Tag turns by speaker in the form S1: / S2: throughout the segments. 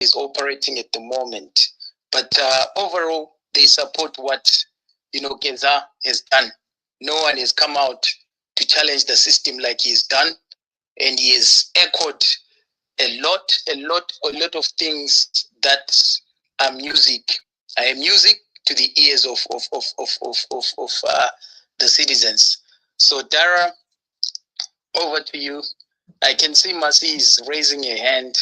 S1: is operating at the moment. But overall, they support what Keza has done. No one has come out to challenge the system like he's done, and he has echoed a lot of things that are music to the ears of the citizens. So Dhara, over to you. I can see Masi is raising a hand.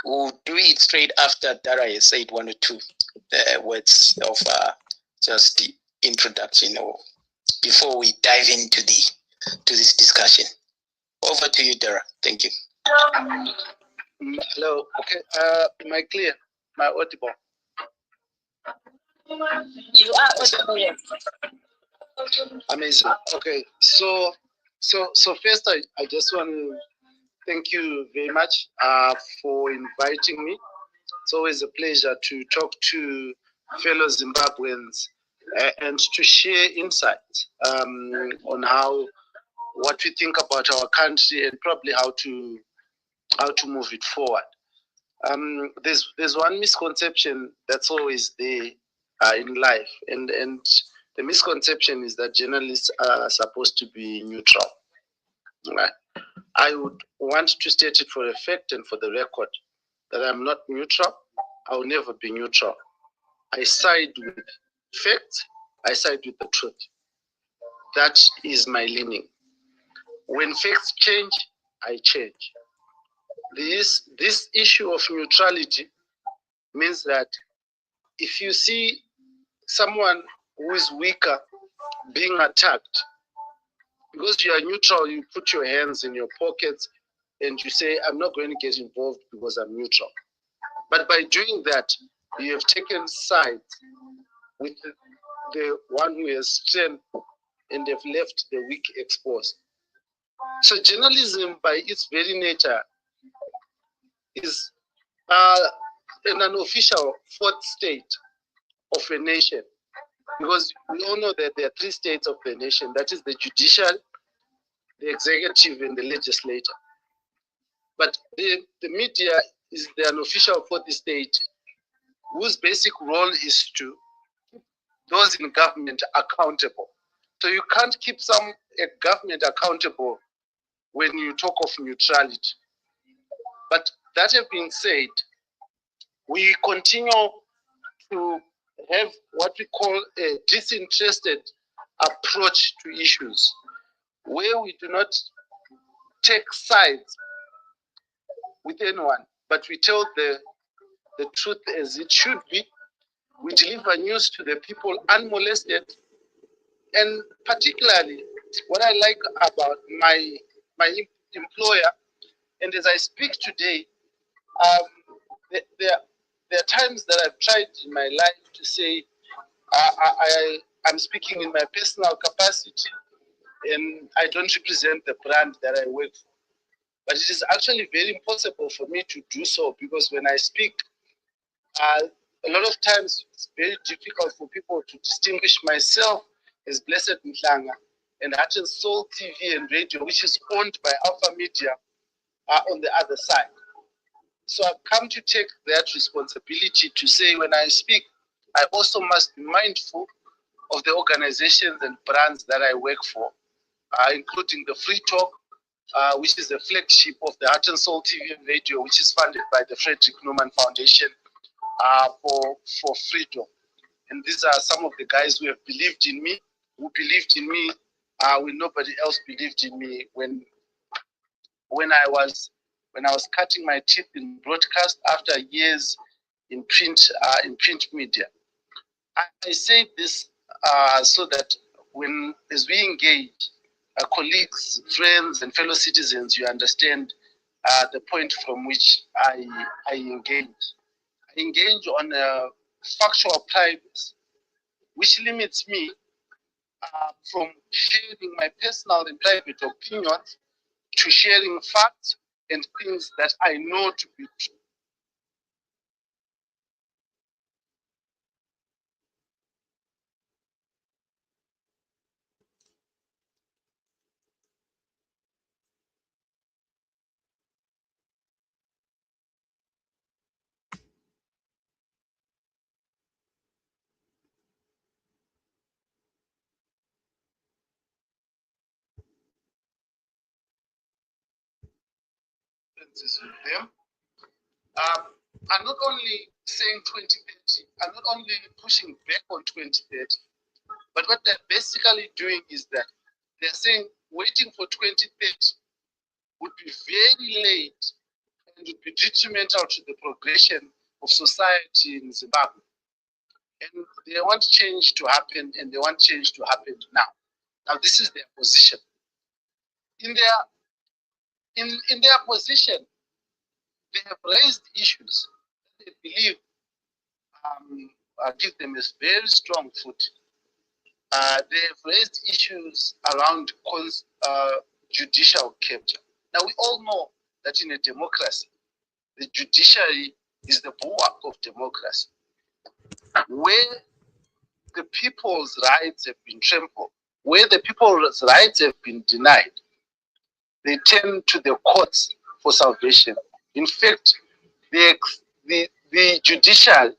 S1: We'll do it straight after Dhara has said one or two words of just the introduction, or before we dive into this discussion. Over to you, Dhara. Thank you.
S2: Hello. Okay. Am I clear? Am I audible?
S3: You are audible, yes.
S2: Amazing. Okay. So first, I just want to thank you very much for inviting me. It's always a pleasure to talk to fellow Zimbabweans and to share insights on what we think about our country and probably how to move it forward. There's one misconception that's always there in life, and the misconception is that journalists are supposed to be neutral. Right? I would want to state it for a fact and for the record that I'm not neutral. I will never be neutral. I side with facts. I side with the truth. That is my leaning. When facts change, I change. This issue of neutrality means that if you see someone who is weaker being attacked, because you are neutral, you put your hands in your pockets and you say, I'm not going to get involved because I'm neutral. But by doing that, you have taken sides with the one who has strength and have left the weak exposed. So journalism, by its very nature, is an unofficial fourth state of a nation, because we all know that there are three states of the nation. That is the judicial, the executive, and the legislature. But the media is the unofficial fourth state, whose basic role is to keep those in government accountable. So you can't keep a government accountable when you talk of neutrality. But that have been said, we continue to have what we call a disinterested approach to issues, where we do not take sides with anyone, but we tell the truth as it should be. We deliver news to the people unmolested. And particularly, what I like about my employer, and as I speak today, there are times that I've tried in my life to say I'm speaking in my personal capacity, and I don't represent the brand that I work for. But it is actually very impossible for me to do so, because when I speak, a lot of times it's very difficult for people to distinguish myself as Blessed Mhlanga and Hutton Soul TV and radio, which is owned by Alpha Media, on the other side. So I've come to take that responsibility to say, when I speak, I also must be mindful of the organizations and brands that I work for, including the Free Talk, which is the flagship of the Hutton Soul TV and radio, which is funded by the Frederick Newman Foundation for freedom. And these are some of the guys who have believed in me, when nobody else believed in me, when I was cutting my teeth in broadcast after years in print media. I say this so that as we engage colleagues, friends, and fellow citizens, you understand the point from which I engage. I engage on a factual privacy, which limits me from sharing my personal and private opinions to sharing facts and things that I know to be true. differences with them, are not only saying 2030, are not only pushing back on 2030, but what they're basically doing is that they're saying waiting for 2030 would be very late and would be detrimental to the progression of society in Zimbabwe. And they want change to happen, and they want change to happen now. Now, this is their position. In their position, they have raised issues that they believe give them a very strong foot. They have raised issues around judicial capture. Now, we all know that in a democracy, the judiciary is the bulwark of democracy. Where the people's rights have been trampled, where the people's rights have been denied, they turn to the courts for salvation. In fact, the judiciary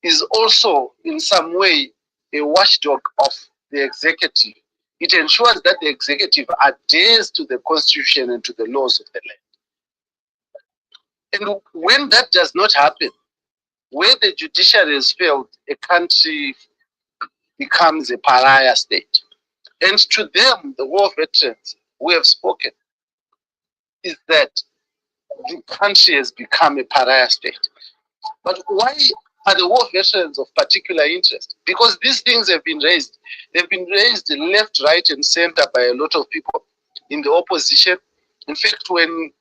S2: is also in some way a watchdog of the executive. It ensures that the executive adheres to the constitution and to the laws of the land. And when that does not happen, where the judiciary has failed, a country becomes a pariah state. And to them, the war veterans who have spoken, is that the country has become a pariah state. But why are the war veterans of particular interest? Because these things have been raised. They've been raised left, right, and center by a lot of people in the opposition. In fact, when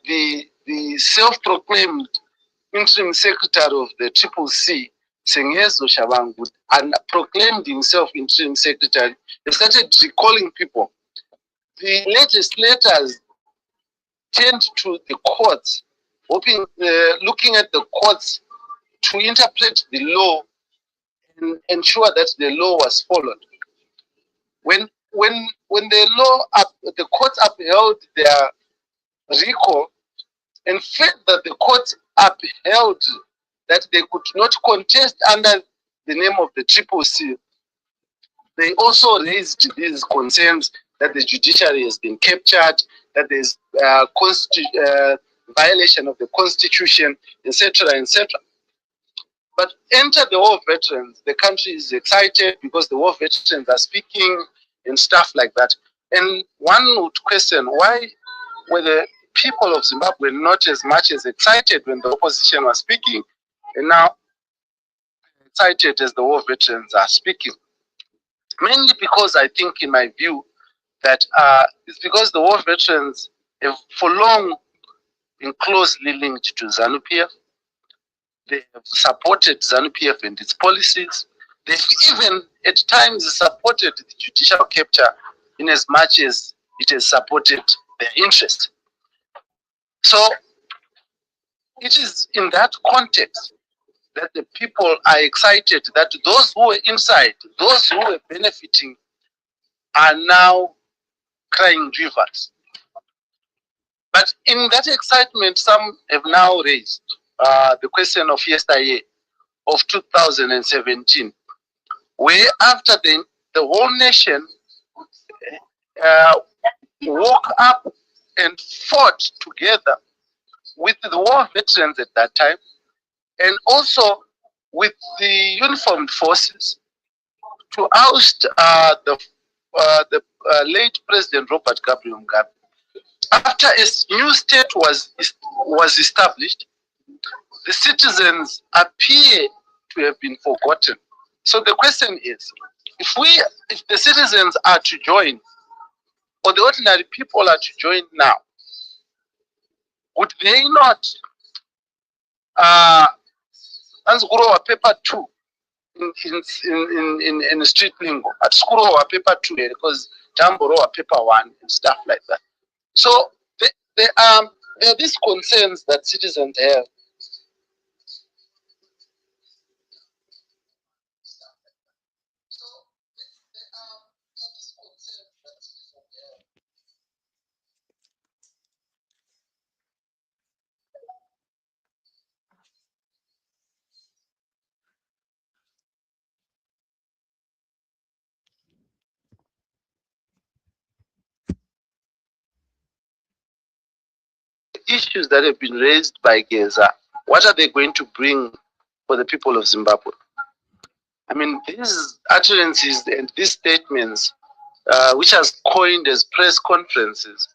S2: the self-proclaimed interim secretary of the CCC, Sengezo Shabangu, and proclaimed himself interim secretary, they started recalling people. The legislators turned to the courts, looking at the courts to interpret the law and ensure that the law was followed. When the courts upheld their recall and felt that the courts upheld that they could not contest under the name of the CCC, they also raised these concerns that the judiciary has been captured, that there's violation of the constitution, etc., etc. But enter the war veterans, the country is excited because the war veterans are speaking and stuff like that. And one would question, why were the people of Zimbabwe not as much as excited when the opposition was speaking, and now excited as the war veterans are speaking? Mainly because I think, in my view, that it's because the war veterans have for long been closely linked to ZANU-PF. They have supported ZANU-PF and its policies. They've even at times supported the judicial capture in as much as it has supported their interest. So it is in that context that the people are excited that those who were inside, those who were benefiting, are now crying rivers. But in that excitement, some have now raised the question of yesterday, of 2017, where after the whole nation woke up and fought together with the war veterans at that time, and also with the uniformed forces, to oust the late President Robert Gabriel Mugabe. After a new state was established, the citizens appear to have been forgotten. So the question is, if the citizens are to join, or the ordinary people are to join now, would they not grow a paper too in street lingo? At school a paper two, because Tamboro a paper one and stuff like that. So there are these concerns that citizens have. issues that have been raised by Geza, what are they going to bring for the people of Zimbabwe? I mean, these utterances and these statements, which are coined as press conferences,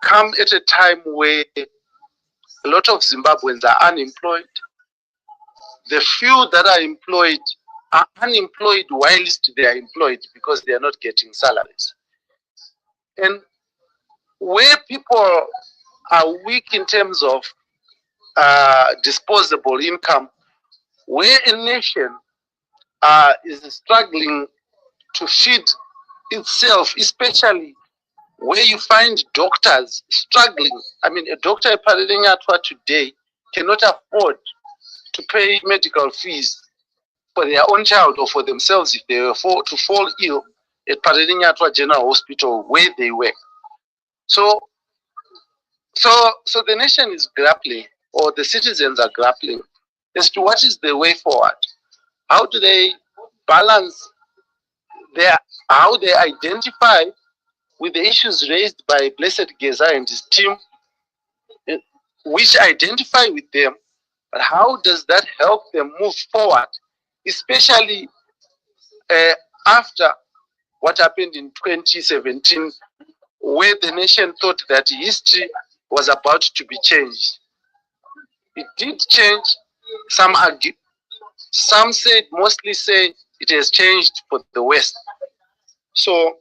S2: come at a time where a lot of Zimbabweans are unemployed. The few that are employed are unemployed whilst they are employed because they are not getting salaries. And where people are weak in terms of disposable income, where a nation is struggling to feed itself, especially where you find doctors struggling. I mean, a doctor at Parelinyatwa today cannot afford to pay medical fees for their own child or for themselves if they were to fall ill at Parelinyatwa General Hospital where they work. So the nation is grappling, or the citizens are grappling, as to what is the way forward. How do they balance how they identify with the issues raised by Blessed Geza and his team, which identify with them, but how does that help them move forward, especially after what happened in 2017, where the nation thought that history was about to be changed. It did change. Some said, mostly say, it has changed for the West. So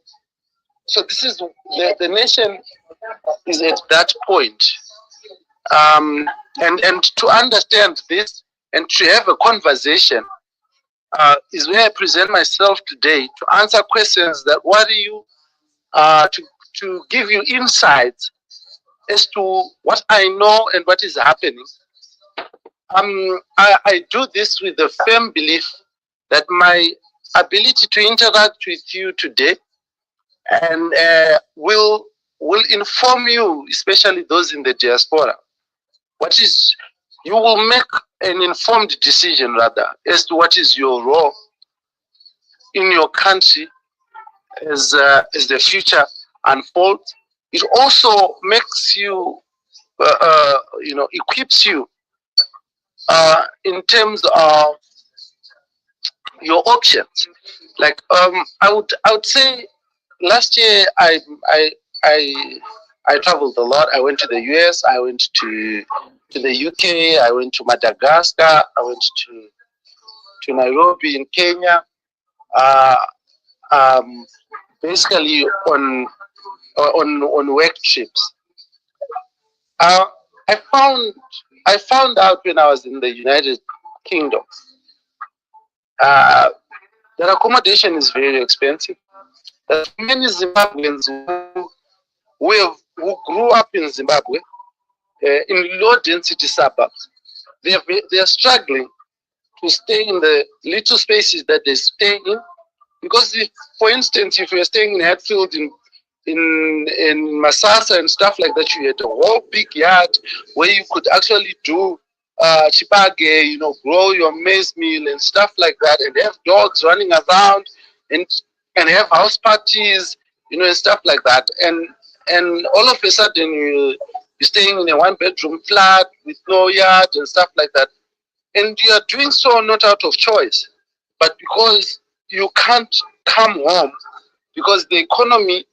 S2: this is the nation is at that point. And to understand this and to have a conversation is where I present myself today to answer questions that worry you, to give you insights as to what I know and what is happening. I do this with the firm belief that my ability to interact with you today and will inform you, especially those in the diaspora. You will make an informed decision rather as to what is your role in your country as the future unfolds. It also makes you, equips you in terms of your options. Like I would say, last year I traveled a lot. I went to the US. I went to the UK. I went to Madagascar. I went to Nairobi in Kenya. Basically on work trips. I found out when I was in the United Kingdom that accommodation is very expensive. Many Zimbabweans who grew up in Zimbabwe in low density suburbs, they are struggling to stay in the little spaces that they stay in, because for instance, if you're staying in Hatfield in Masasa and stuff like that, you had a whole big yard where you could actually do chipage, grow your maize meal and stuff like that, and have dogs running around and have house parties, and stuff like that. And all of a sudden you're staying in a one-bedroom flat with no yard and stuff like that. And you are doing so not out of choice, but because you can't come home, because the economy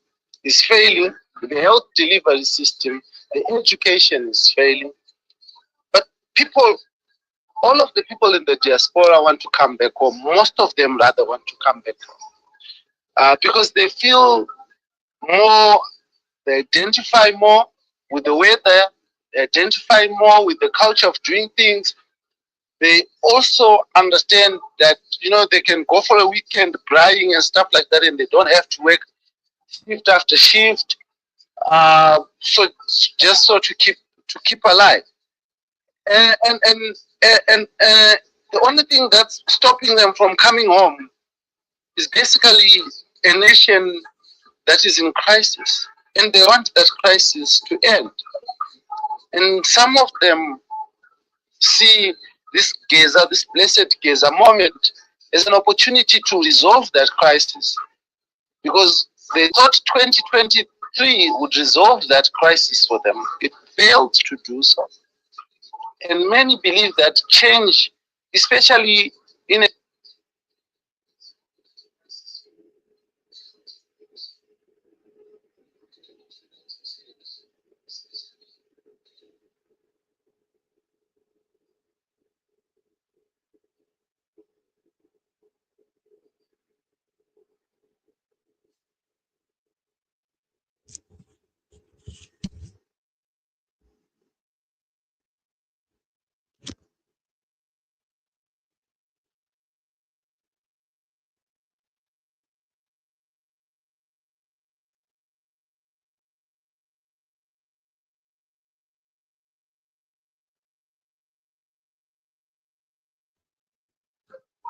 S2: is failing, the health delivery system, the education is failing. But all of the people in the diaspora want to come back home. Most of them rather want to come back home because they feel more, they identify more with the weather, they identify more with the culture of doing things. They also understand that, they can go for a weekend braaiing and stuff like that, and they don't have to work shift after shift. So to keep alive. And the only thing that's stopping them from coming home is basically a nation that is in crisis, and they want that crisis to end. And some of them see this Geza, this blessed Geza moment, as an opportunity to resolve that crisis, because they thought 2023 would resolve that crisis for them. failed to do so. And many believe that change, especially in a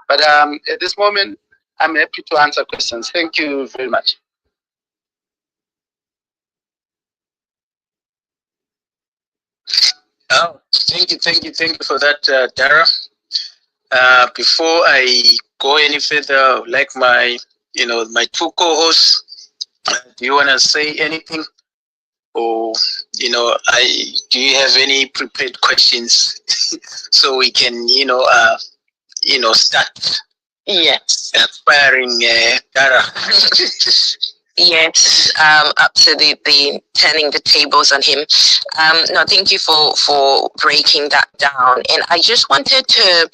S2: but at this moment, I'm happy to answer questions. Thank you very much.
S1: Oh, thank you for that, Dhara. Before I go any further, I would like my two co-hosts. Do you want to say anything, or do you have any prepared questions so we can start?
S3: Yes.
S1: Inspiring Dhara.
S3: Yes, absolutely. Turning the tables on him. No, thank you for breaking that down. And I just wanted to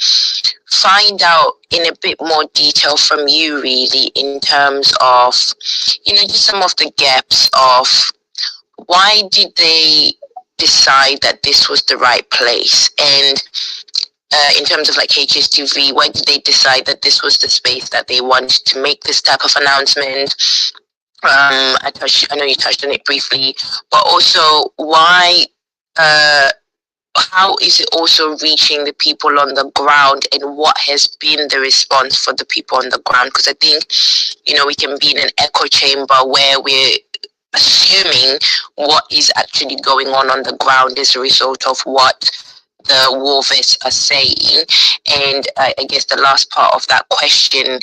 S3: find out in a bit more detail from you, really, in terms of, just some of the gaps of why did they decide that this was the right place? And in terms of like HSTV, why did they decide that this was the space that they wanted to make this type of announcement? I know you touched on it briefly, but also why, how is it also reaching the people on the ground, and what has been the response for the people on the ground? Because I think, we can be in an echo chamber where we're assuming what is actually going on the ground as a result of what the war vets are saying. And I guess the last part of that question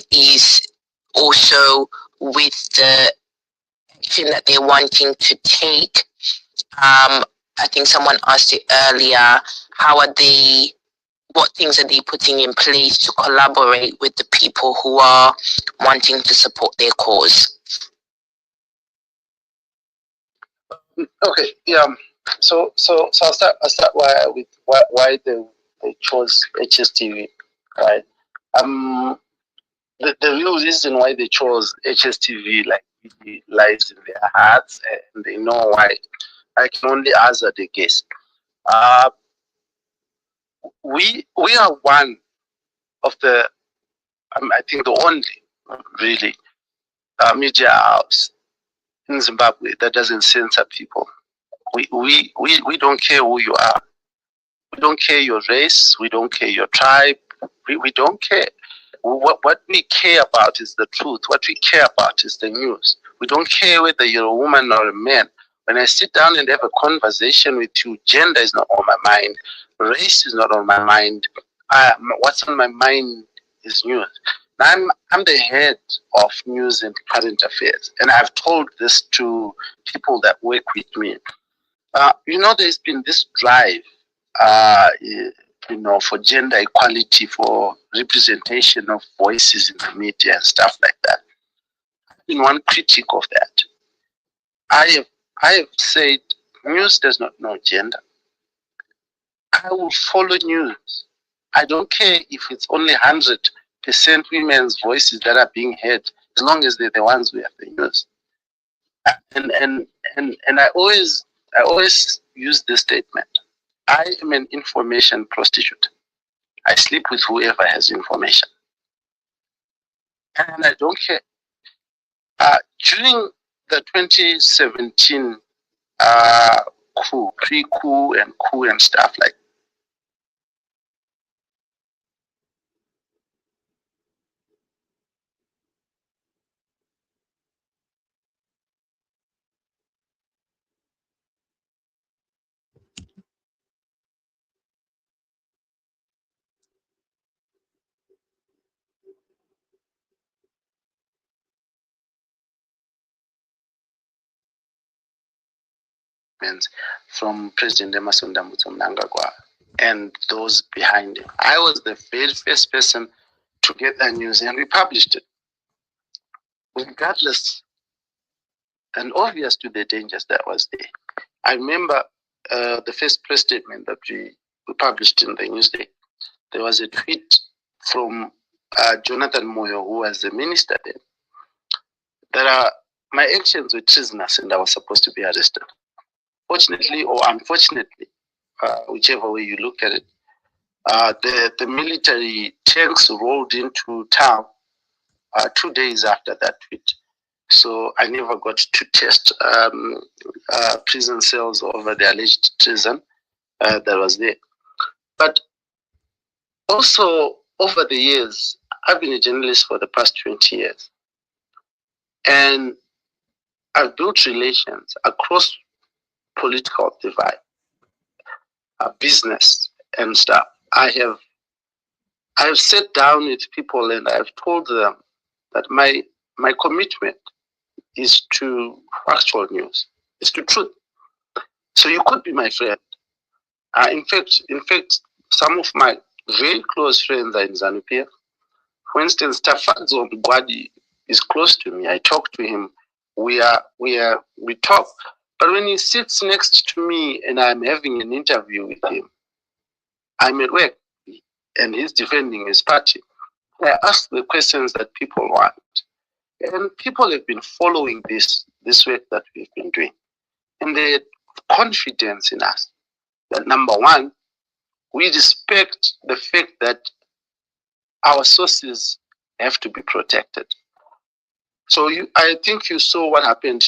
S3: is also with the action that they're wanting to take. I think someone asked it earlier, what things are they putting in place to collaborate with the people who are wanting to support their cause?
S2: Okay, yeah. So I'll start with why they chose HSTV, right? The real reason why they chose HSTV lies in their hearts, and they know why. I can only answer the guess. We are one of the, I think the only really media house in Zimbabwe that doesn't censor people. We don't care who you are. We don't care your race. We don't care your tribe. We don't care. What we care about is the truth. What we care about is the news. We don't care whether you're a woman or a man. When I sit down and have a conversation with you, gender is not on my mind. Race is not on my mind. What's on my mind is news. Now, I'm the head of news and current affairs, and I've told this to people that work with me. There's been this drive, for gender equality, for representation of voices in the media and stuff like that. I've been one critic of that. I have said news does not know gender. I will follow news. I don't care if it's only 100% women's voices that are being heard, as long as they're the ones who have the news. And I always use this statement. I am an information prostitute. I sleep with whoever has information. And I don't care. During the 2017 coup, pre-coup and coup and stuff like that, statements from President Emerson Mnangagwa and those behind him. I was the very first person to get that news, and we published it, regardless and obvious to the dangers that was there. I remember the first press statement that we published in the Newsday. There was a tweet from Jonathan Moyo, who was the minister then, that my actions were treasonous and I was supposed to be arrested. Fortunately or unfortunately, whichever way you look at it, the military tanks rolled into town 2 days after that tweet. So I never got to test prison cells over the alleged treason that was there. But also, over the years, I've been a journalist for the past 20 years. And I've built relations across political divide, business and stuff. I have sat down with people and I've told them that my commitment is to factual news, is to truth. So you could be my friend. In fact, some of my very close friends are in ZANU-PF. For instance, Tafadzo Mgwadi is close to me. I talk to him. We talk. But when he sits next to me and I'm having an interview with him, I'm at work and he's defending his party. I ask the questions that people want. And people have been following this work that we've been doing. And they had confidence in us that, number one, we respect the fact that our sources have to be protected. So I think you saw what happened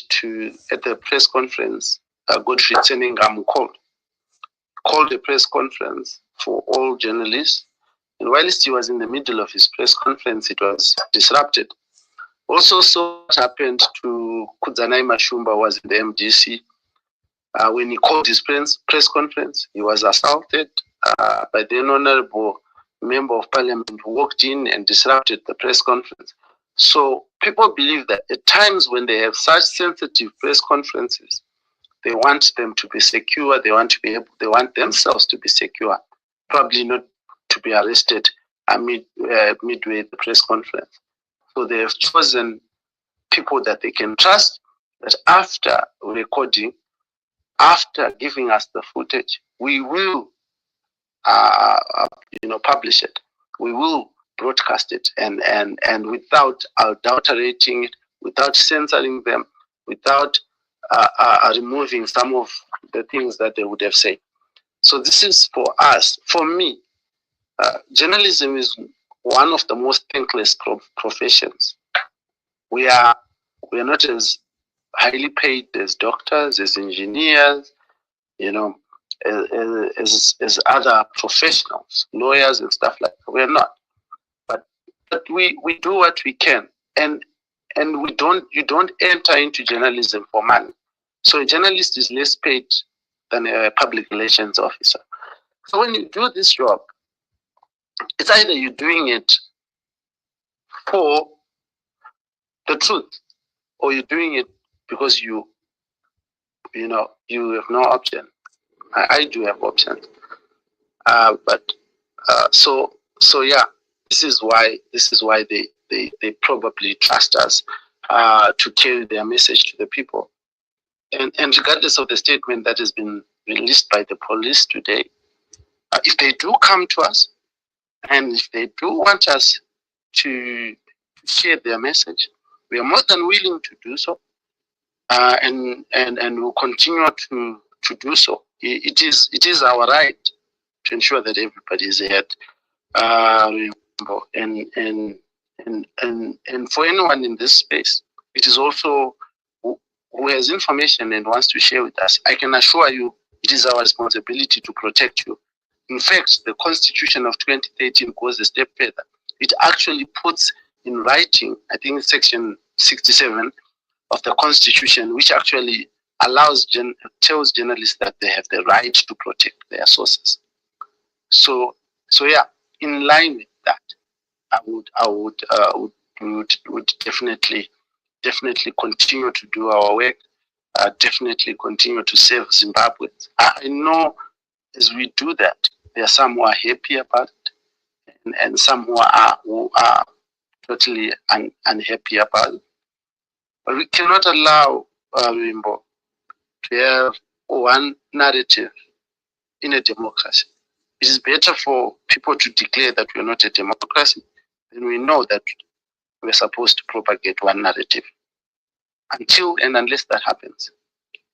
S2: at the press conference. Godfrey Tsenengamu called a press conference for all journalists. And whilst he was in the middle of his press conference, it was disrupted. Also saw what happened to Kudzanai Mashumba, who was in the MDC. When he called his press conference, he was assaulted by the honorable member of parliament who walked in and disrupted the press conference. So people believe that at times when they have such sensitive press conferences, they want them to be secure. They want themselves to be secure, probably not to be arrested midway the press conference. So they have chosen people that they can trust, that after recording, after giving us the footage, we will publish it. We will broadcast it and without adulterating it, without censoring them, without removing some of the things that they would have said. So this is for us. For me, journalism is one of the most thankless professions. We are not as highly paid as doctors, as engineers, as other professionals, lawyers and stuff like that. We're not. But we do what we can. And you don't enter into journalism for money. So a journalist is less paid than a public relations officer. So when you do this job, it's either you're doing it for the truth, or you're doing it because you have no option. I do have options, so yeah, this is why they probably trust us to carry their message to the people, and regardless of the statement that has been released by the police today, if they do come to us and if they do want us to share their message, we are more than willing to do so, and we'll continue to do so. It is our right to ensure that everybody is ahead. And for anyone in this space, it is also who has information and wants to share with us. I can assure you, it is our responsibility to protect you. In fact, the Constitution of 2013 goes a step further. It actually puts in writing, I think Section 67 of the Constitution, which actually tells journalists that they have the right to protect their sources. So yeah, in line with that, I would definitely continue to do our work. definitely continue to serve Zimbabwe. I know as we do that, there are some who are happy about it, and some who are totally unhappy about it. But we cannot allow Wimbo to have one narrative in a democracy. It is better for people to declare that we are not a democracy than we know that we're supposed to propagate one narrative. Until and unless that happens,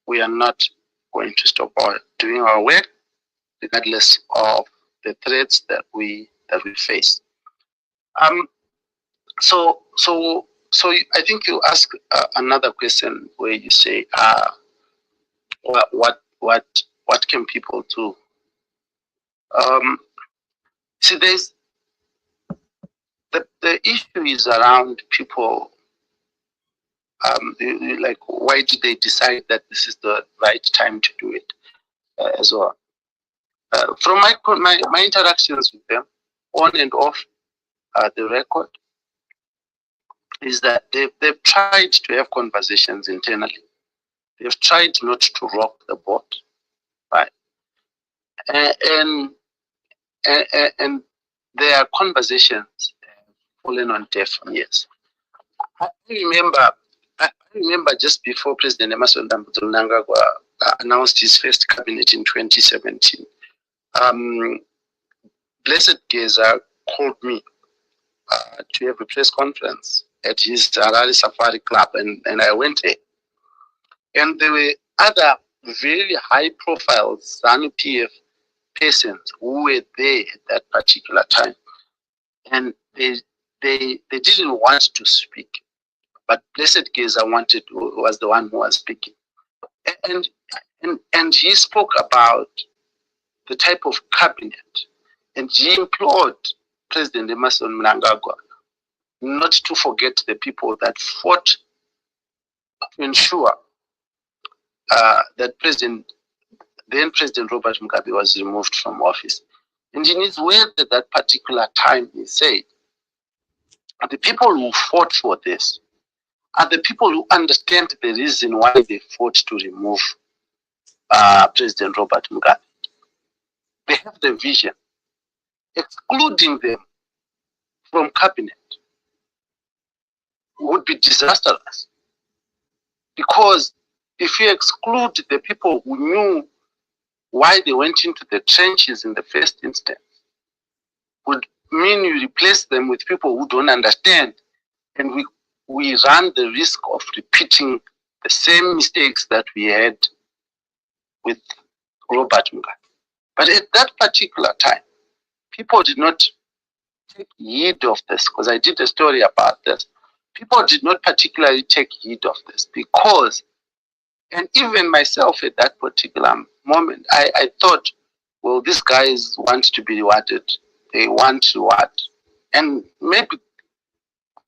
S2: we are not going to stop doing our work, regardless of the threats that we face. So I think you ask another question where you say, what can people do? See, there's the issue is around people. Like, why did they decide that this is the right time to do it as well? From my interactions with them, on and off the record, is that they've tried to have conversations internally. They've tried not to rock the boat, right? And their conversations fallen on deaf ears. I remember just before President Emerson Mnangagwa announced his first cabinet in 2017. Blessed Geza called me to have a press conference at his Harare Safari Club, and I went there. And there were other very high-profile ZANU-PF persons who were there at that particular time, and they didn't want to speak, but Blessed Geza was the one who was speaking, and he spoke about the type of cabinet, and he implored President Emerson Mnangagwa not to forget the people that fought to ensure that then President Robert Mugabe was removed from office. And in his words at that particular time, he said, the people who fought for this are the people who understand the reason why they fought to remove President Robert Mugabe. They have the vision. Excluding them from cabinet would be disastrous, because if you exclude the people who knew why they went into the trenches in the first instance, would mean you replace them with people who don't understand, and we run the risk of repeating the same mistakes that we had with Robert Mugabe. But at that particular time, people did not take heed of this, because I did a story about this. People did not particularly take heed of this because, and even myself at that particular moment, I thought, well, these guys want to be rewarded. They want reward. And maybe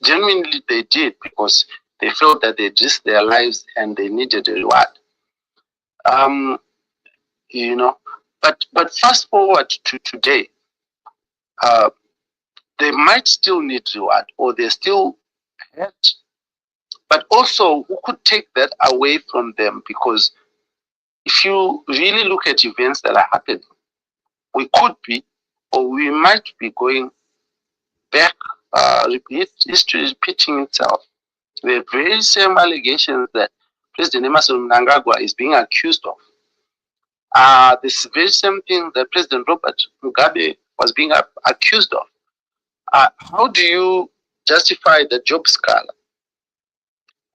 S2: genuinely they did, because they felt that they risked their lives and they needed a reward. But fast forward to today, they might still need reward, or they still hurt, but also who could take that away from them? Because if you really look at events that are happening, we could be, or we might be going back, history repeating itself. The very same allegations that President Emerson Mnangagwa is being accused of, this very same thing that President Robert Mugabe was being accused of. How do you justify that Job Scala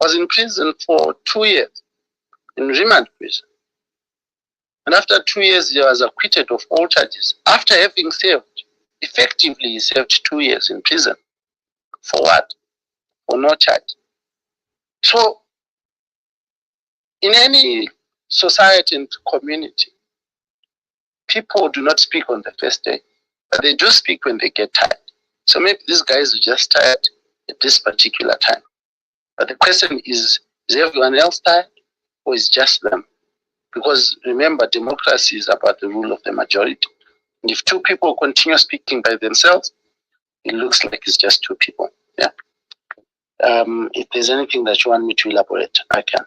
S2: was in prison for 2 years, in remand prison? And after 2 years, he was acquitted of all charges. After having served, effectively, he served 2 years in prison. For what? For no charge. So, in any society and community, people do not speak on the first day, but they do speak when they get tired. So maybe these guys are just tired at this particular time. But the question is everyone else tired, or is just them? Because remember, democracy is about the rule of the majority. And if two people continue speaking by themselves, it looks like it's just two people. Yeah. If there's anything that you want me to elaborate, I can.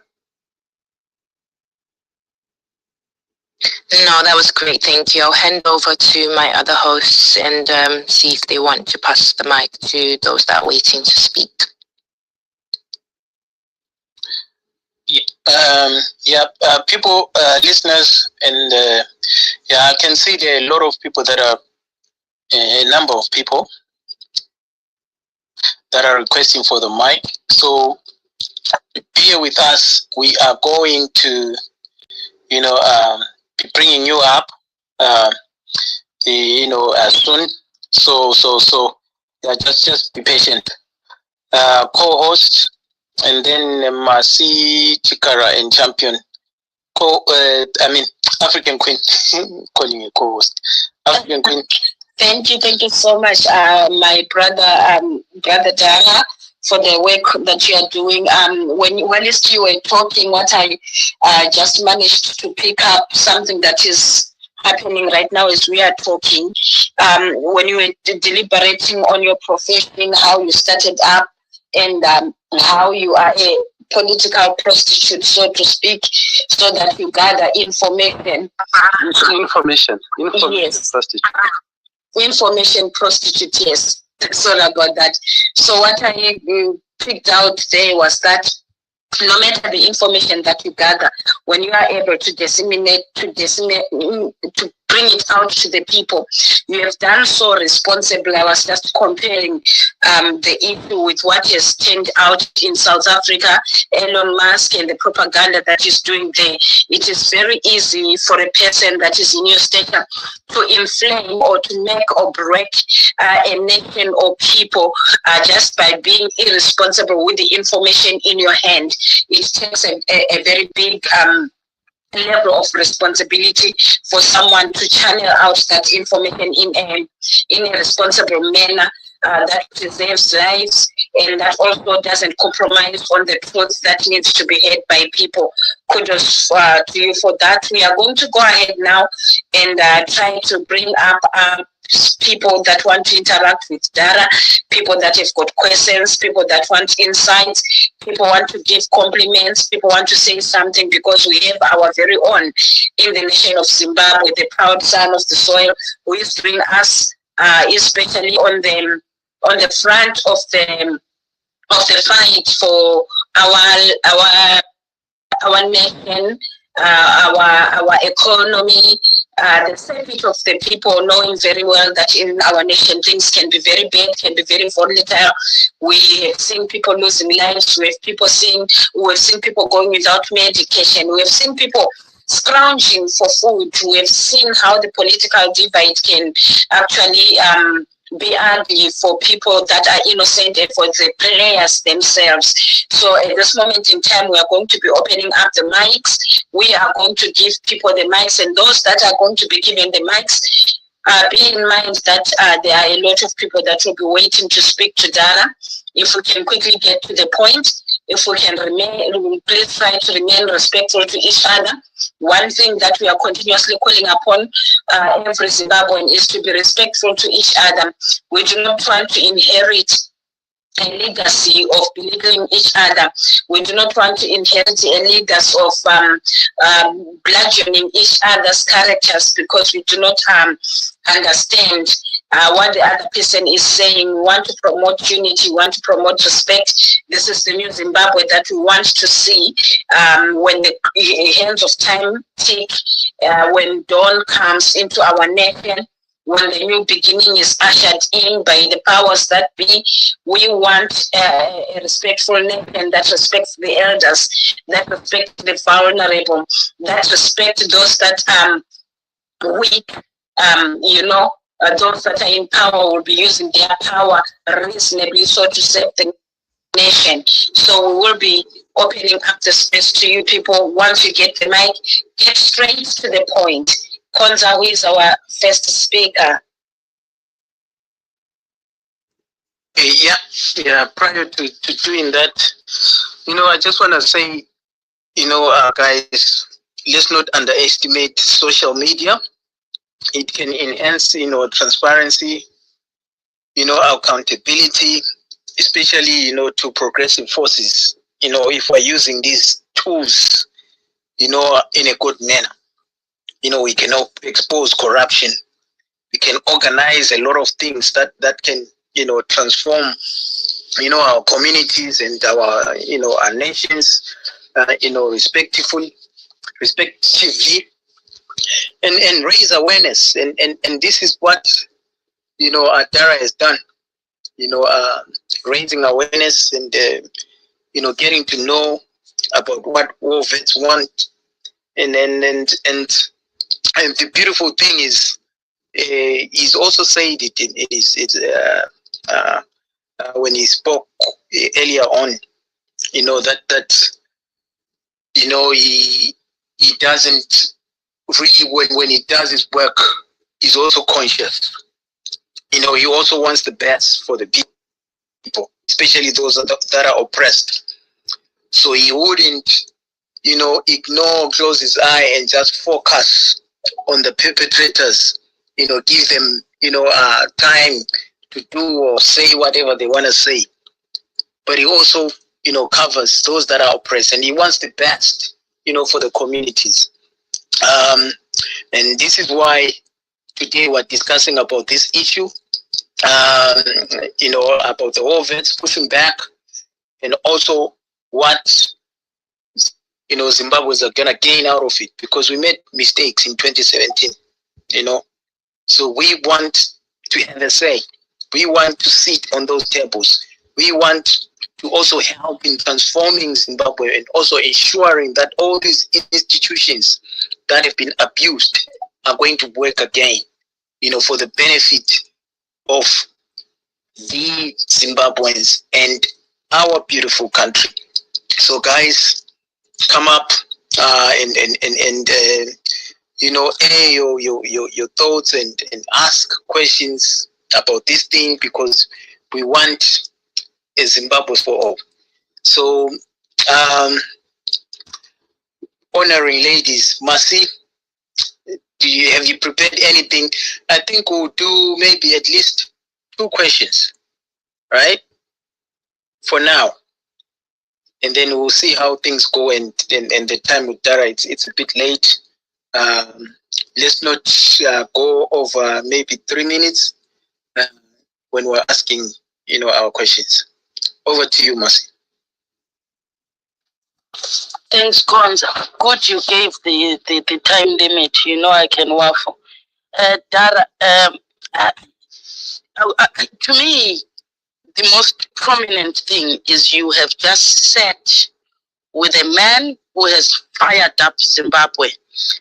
S3: No, that was great. Thank you. I'll hand over to my other hosts and see if they want to pass the mic to those that are waiting to speak.
S1: People, listeners, and I can see there are a lot of people that are, a number of people that are requesting for the mic. So here with us, we are going to, be bringing you up, soon. So just be patient. Co-host, and then Masi Chikara and Champion. African Queen. Calling you co-host. African Queen.
S4: Thank you so much, my brother Dhara, for the work that you are doing. When you were talking, what I just managed to pick up something that is happening right now as we are talking. When you were deliberating on your profession, how you started up, and how you are a political prostitute, so to speak, so that you gather information.
S2: Information
S4: Yes.
S2: prostitute.
S4: Information prostitute, yes. Sorry about that. So what I picked out there was that no matter the information that you gather, when you are able to disseminate, to bring it out to the people, you have done so responsibly. I was just comparing the issue with what has turned out in South Africa, Elon Musk and the propaganda that he's doing there. It is very easy for a person that is in your stature to inflame or to make or break a nation or people just by being irresponsible with the information in your hand. It takes a very big level of responsibility for someone to channel out that information in a responsible manner that preserves lives and that also doesn't compromise on the truth that needs to be heard by people. Kudos to you for that. We are going to go ahead now and try to bring up people that want to interact with Dhara, people that have got questions, people that want insights, people want to give compliments, people want to say something, because we have our very own in the nation of Zimbabwe, the proud son of the soil, who is doing us, especially on the front of the fight for our nation, our economy, the safety of the people, knowing very well that in our nation things can be very bad, can be very volatile. We have seen people losing lives. We have seen people going without medication. We have seen people scrounging for food. We have seen how the political divide can actually be ugly for people that are innocent and for the players themselves. So at this moment in time, we are going to be opening up the mics. We are going to give people the mics, and those that are going to be given the mics, bear in mind that there are a lot of people that will be waiting to speak to Dhara. If we can quickly get to the point, if we can please try to remain respectful to each other. One thing that we are continuously calling upon every Zimbabwean is to be respectful to each other. We do not want to inherit a legacy of belittling each other. We do not want to inherit a legacy of bludgeoning each other's characters, because we do not understand what the other person is saying. We want to promote unity, we want to promote respect. This is the new Zimbabwe that we want to see when the hands of time tick, when dawn comes into our nation, when the new beginning is ushered in by the powers that be. We want a respectful nation that respects the elders, that respects the vulnerable, that respects those that are weak, those that are in power will be using their power reasonably so to save the nation. So we will be opening up the space to you people. Once you get the mic, get straight to the point. Konza, who is our first speaker?
S1: Prior to doing that, I just want to say, guys, let's not underestimate social media. It can enhance, transparency, accountability, especially, to progressive forces, if we're using these tools, in a good manner. we can expose corruption. We can organize a lot of things that can, transform, our communities and our nations, respectively, and raise awareness. And this is what, Dhara has done, raising awareness and, getting to know about what war vets want. And the beautiful thing is, he's also said it when he spoke earlier on, that he doesn't really, when he does his work, he's also conscious. He also wants the best for the people, especially those that are oppressed. So he wouldn't, ignore, close his eye, and just focus on the perpetrators. Give them, time to do or say whatever they want to say. But he also, covers those that are oppressed, and he wants the best, for the communities. And this is why today we're discussing about this issue, about the war vets pushing back, and also what, Zimbabweans are going to gain out of it, because we made mistakes in 2017, So we want to have a say. We want to sit on those tables. We want to also help in transforming Zimbabwe and also ensuring that all these institutions that have been abused are going to work again, for the benefit of the Zimbabweans and our beautiful country. So guys, come up and air your thoughts and ask questions about this thing, because we want a Zimbabwe for all. So, honoring ladies, Mercy, have you prepared anything? I think we'll do maybe at least 2 questions, right? For now. And then we'll see how things go, and the time with Dhara, it's a bit late. Let's not go over maybe 3 minutes when we're asking, our questions. Over to you, Mercy.
S5: Thanks, Gonza. Good you gave the time limit. I can waffle. Dhara, to me, the most prominent thing is you have just sat with a man who has fired up Zimbabwe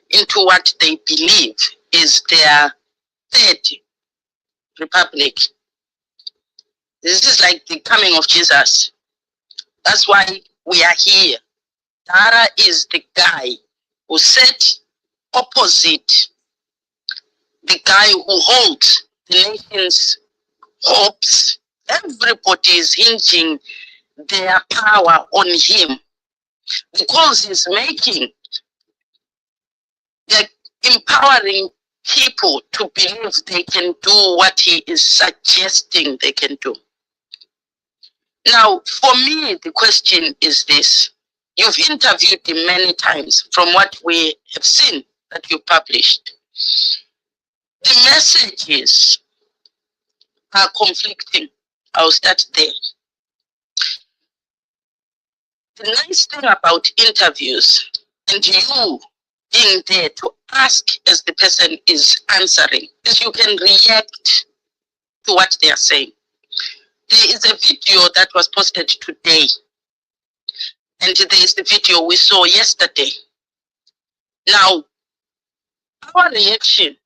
S5: into what they believe is their 3rd republic. This is like the coming of Jesus. That's why we are here. Dhara is the guy who sat opposite the guy who holds the nation's hopes. Everybody is hinging their power on him, because he's making, like, empowering people to believe they can do what he is suggesting they can do. Now, for me, the question is this. You've interviewed him many times from what we have seen that you published. The messages are conflicting. I'll start there. The nice thing about interviews and you being there to ask as the person is answering is you can react to what they are saying. There is a video that was posted today, and there is the video we saw yesterday. Now, our reaction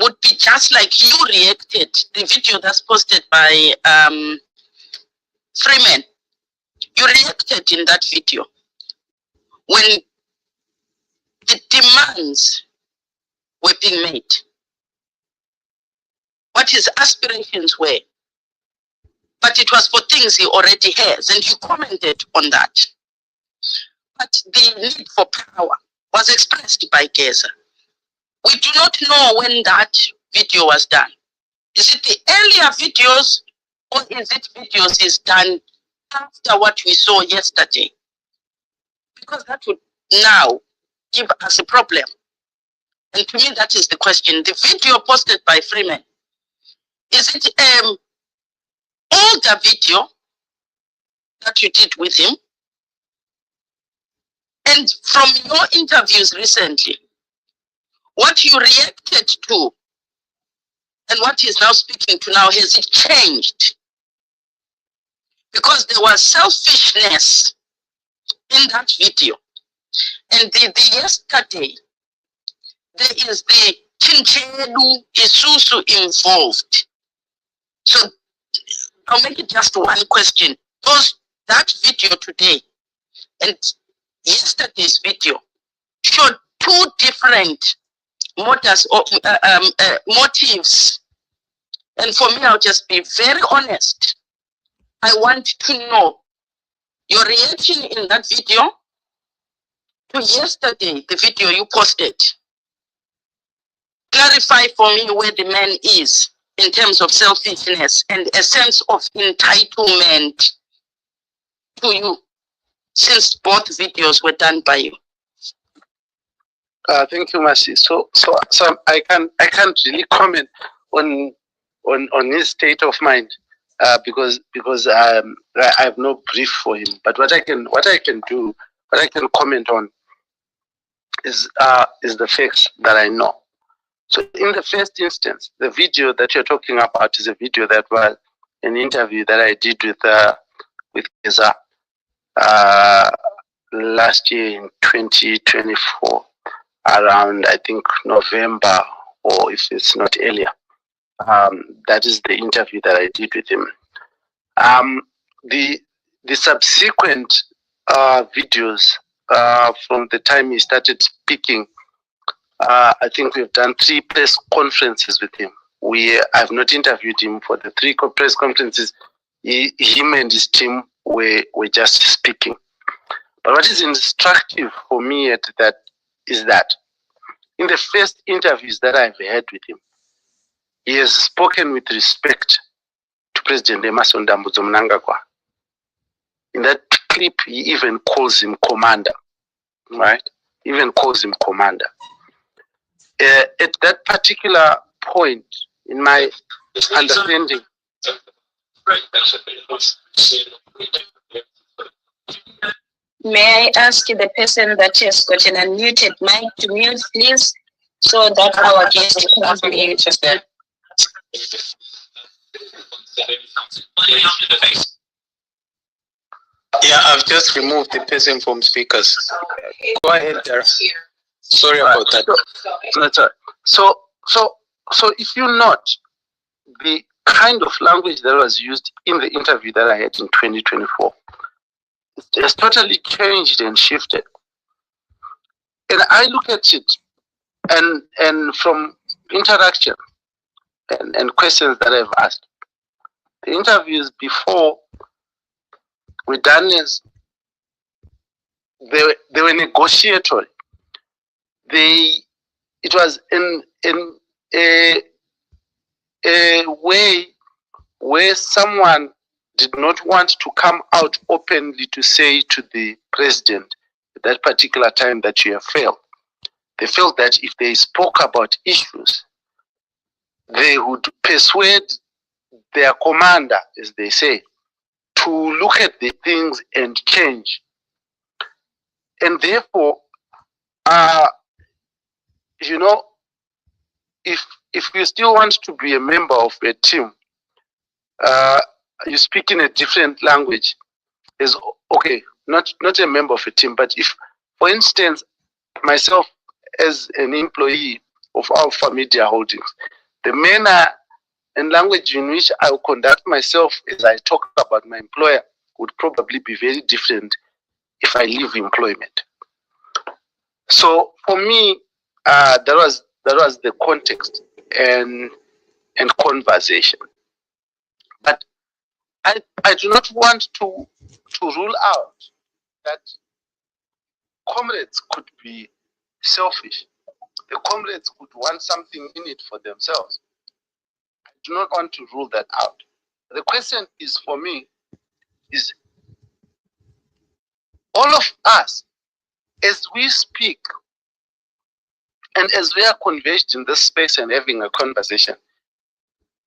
S5: would be just like you reacted. The video that's posted by Freeman, you reacted in that video when the demands were being made, what his aspirations were. But it was for things he already has, and you commented on that. But the need for power was expressed by Geza. We do not know when that video was done. Is it the earlier videos, or is it videos is done after what we saw yesterday? Because that would now give us a problem? And to me, that is the question. The video posted by Freeman, is it older video that you did with him? And from your interviews recently, what you reacted to and what he's now speaking to now, has it changed? Because there was selfishness in that video. And the yesterday, there is the Chinchelu Isusu involved. So I'll make it just one question. That video today and yesterday's video showed two different motives. And for me, I'll just be very honest. I want to know your reaction in that video to yesterday, the video you posted. Clarify for me where the man is in terms of selfishness and a sense of entitlement to you, since both videos were done by you.
S2: Thank you, Mercy. So I can't really comment on his state of mind because I have no brief for him. But what I can comment on is the facts that I know. So in the first instance, the video that you're talking about is a video that was an interview that I did with Keza last year in 2024, around I think November, or if it's not earlier. That is the interview that I did with him. The subsequent videos from the time he started speaking, I think we've done 3 press conferences with him. I've not interviewed him for the 3 press conferences. Him and his team were just speaking. But what is instructive for me at that is that in the first interviews that I've had with him, he has spoken with respect to President Emmerson Mnangagwa. In that clip, he even calls him commander, right? Even calls him commander. At that particular point, in my understanding,
S4: may I ask the person that has got an unmuted mic to mute, please, so that our guest can be interested.
S1: Yeah, I've just removed the person from speakers. Go ahead, Dhara. Sorry about that.
S2: So if you note the kind of language that was used in the interview that I had in 2024, it has totally changed and shifted. And I look at it, and from interaction and questions that I've asked, the interviews before were done as they were negotiatory. It was in a way where someone did not want to come out openly to say to the president at that particular time that you have failed. They felt that if they spoke about issues, they would persuade their commander, as they say, to look at the things and change. And therefore, if you still want to be a member of a team, you speak in a different language, is okay, not a member of a team. But if, for instance, myself as an employee of Alpha Media Holdings, the manner and language in which I will conduct myself as I talk about my employer would probably be very different if I leave employment. So for me, that was the context and conversation. But I do not want to rule out that comrades could be selfish. The comrades could want something in it for themselves. I do not want to rule that out. The question is, for me, is all of us, as we speak And as we are converged in this space and having a conversation,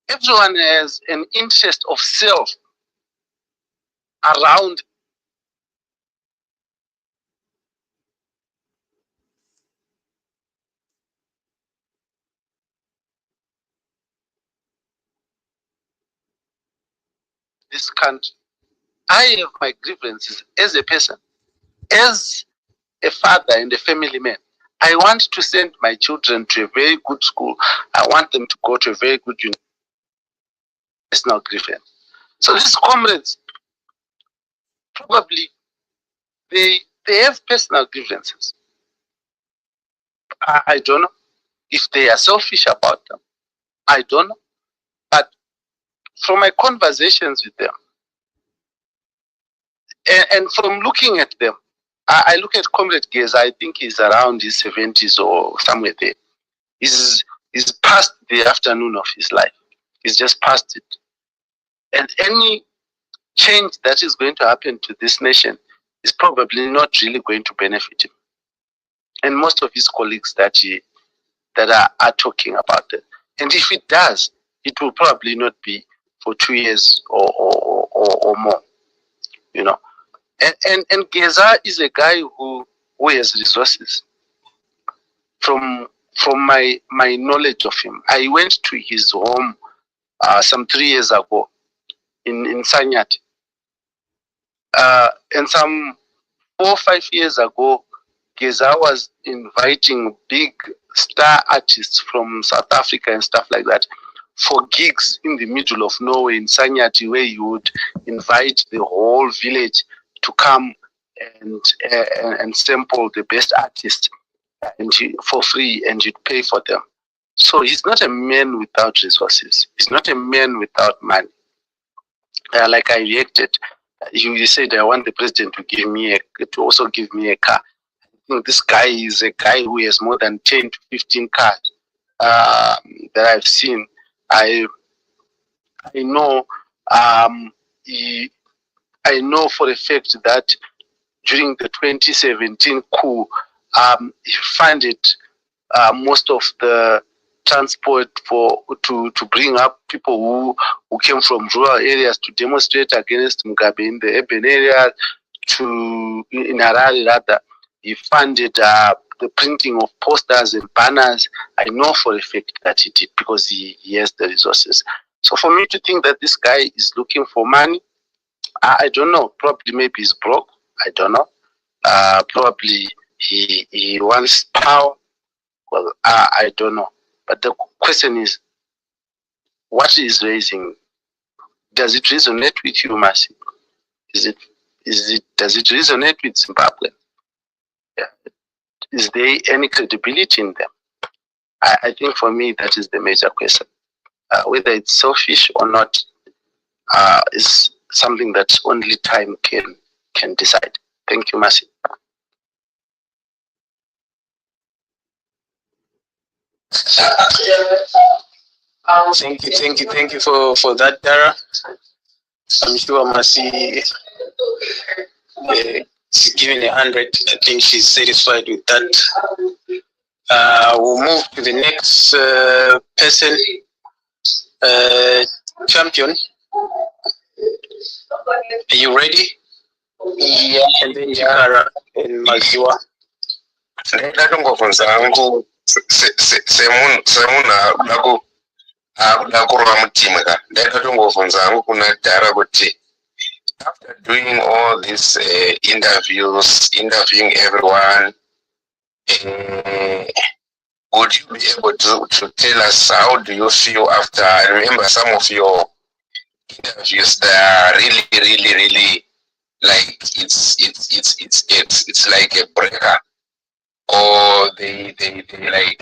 S2: everyone has an interest of self around this country. I have my grievances as a person, as a father and a family man. I want to send my children to a very good school. I want them to go to a very good university. Personal grievance. So these comrades, probably they have personal grievances. I don't know if they are selfish about them. I don't know. But from my conversations with them, and from looking at them, I look at Comrade Geza, I think he's around his 70s or somewhere there. He's past the afternoon of his life. He's just past it. And any change that is going to happen to this nation is probably not really going to benefit him. And most of his colleagues that are talking about it. And if it does, it will probably not be for 2 years or more. You know. And Geza is a guy who has resources. From my knowledge of him, I went to his home some 3 years ago in Sanyat. And some 4 or 5 years ago, Geza was inviting big star artists from South Africa and stuff like that for gigs in the middle of nowhere in Sanyati, where you would invite the whole village to come and sample the best artists and for free, and you'd pay for them. So he's not a man without resources. He's not a man without money. Like I reacted, you said I want the president to also give me a car. This guy is a guy who has more than 10 to 15 cars that I've seen. I know I know for a fact that during the 2017 coup, he funded most of the transport to bring up people who came from rural areas to demonstrate against Mugabe in the urban areas. In Harare rather, he funded the printing of posters and banners. I know for a fact that he did because he has the resources. So for me to think that this guy is looking for money, I don't know. Probably maybe he's broke. I don't know. Probably he wants power. Well, I don't know. But the question is, what is raising? Does it resonate with you, Mercy? Does it resonate with Zimbabwe? Yeah. Is there any credibility in them? I think for me that is the major question. Whether it's selfish or not is something that only time can decide. Thank you, Mercy.
S1: Thank you for that, Dhara. I'm sure Mercy is giving 100. I think she's satisfied with that. We'll move to the next person. Champion, are you ready? Yeah. And then Jara and Maziwa.
S6: After doing all these interviews, interviewing everyone, would you be able to tell us how do you feel after? I remember some of your interviews that are really like it's like a breaker, or they like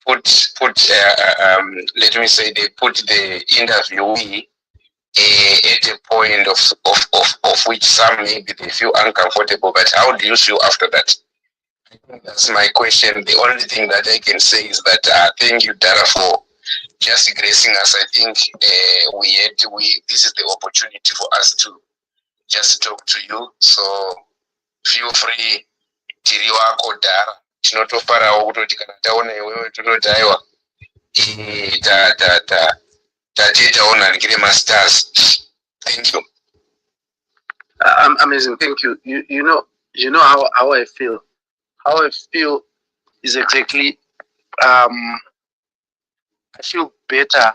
S6: put let me say they put the interviewee at a point of which some maybe they feel uncomfortable. But how do you feel after that? That's my question. The only thing that I can say is that thank you, Dhara, for just gracing us. I think this is the opportunity for us to just talk to you. So feel free, Tiriwako Dhara, tinotofarawo kutoti kana taona iwewe tototi aiwa tatiitawo nhanikire masters. Thank you.
S2: Amazing, thank you. You know how I feel. How I feel is exactly I feel better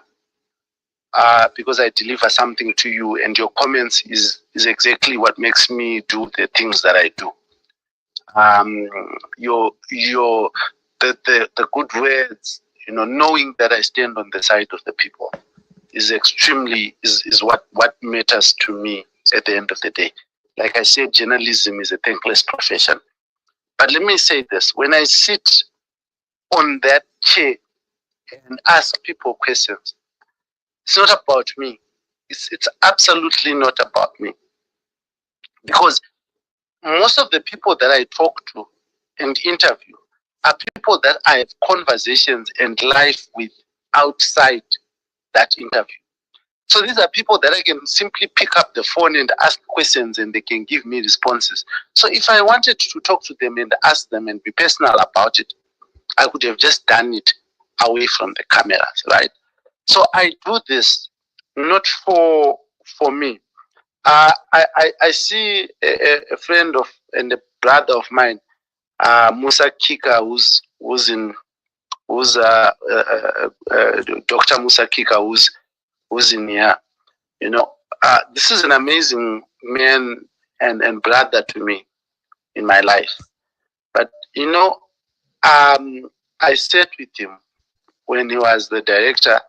S2: because I deliver something to you, and your comments is exactly what makes me do the things that I do. The good words, knowing that I stand on the side of the people is extremely is what matters to me at the end of the day. Like I said, journalism is a thankless profession. But let me say this: when I sit on that chair and ask people questions, it's not about me. It's absolutely not about me. Because most of the people that I talk to and interview are people that I have conversations and life with outside that interview. So these are people that I can simply pick up the phone and ask questions, and they can give me responses. So if I wanted to talk to them and ask them and be personal about it, I could have just done it away from the cameras, right? So I do this not for me. I see a friend of and a brother of mine, Musa Kika, who's Dr. Musa Kika, who's in here. This is an amazing man and brother to me in my life. But I sat with him when he was the director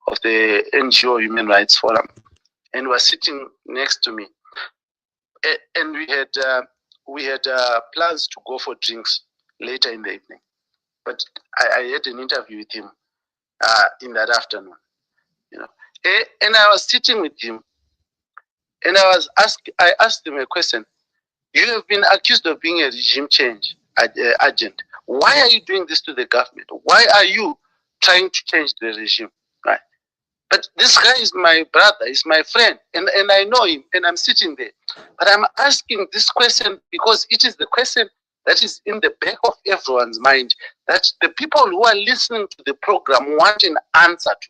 S2: of the NGO Human Rights Forum, and was sitting next to me. And we had plans to go for drinks later in the evening, but I had an interview with him in that afternoon. And I was sitting with him, and I asked him a question. You have been accused of being a regime change agent. Why are you doing this to the government? Why are you trying to change the regime? Right? But this guy is my brother, he's my friend, and I know him, and I'm sitting there. But I'm asking this question because it is the question that is in the back of everyone's mind, that the people who are listening to the program want an answer to.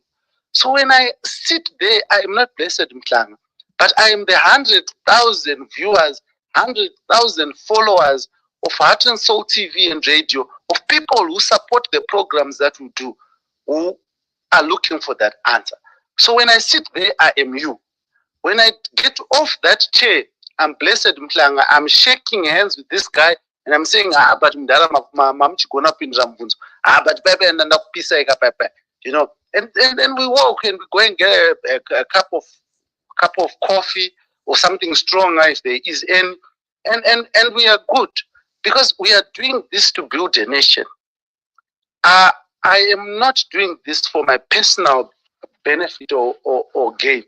S2: So when I sit there, I am not Blessed Mhlanga, but I am the 100,000 viewers, 100,000 followers of Heart and Soul TV and radio, of people who support the programs that we do, who are looking for that answer. So when I sit there, I am you. When I get off that chair, I'm Blessed Mhlanga, I'm shaking hands with this guy, and I'm saying, but Dhara mamchikona pinra mvunzo. But pepe and nakupisa eka pepe. And then we walk and we go and get a cup of coffee or something stronger if there is any, and we are good because we are doing this to build a nation. I am not doing this for my personal benefit or gain.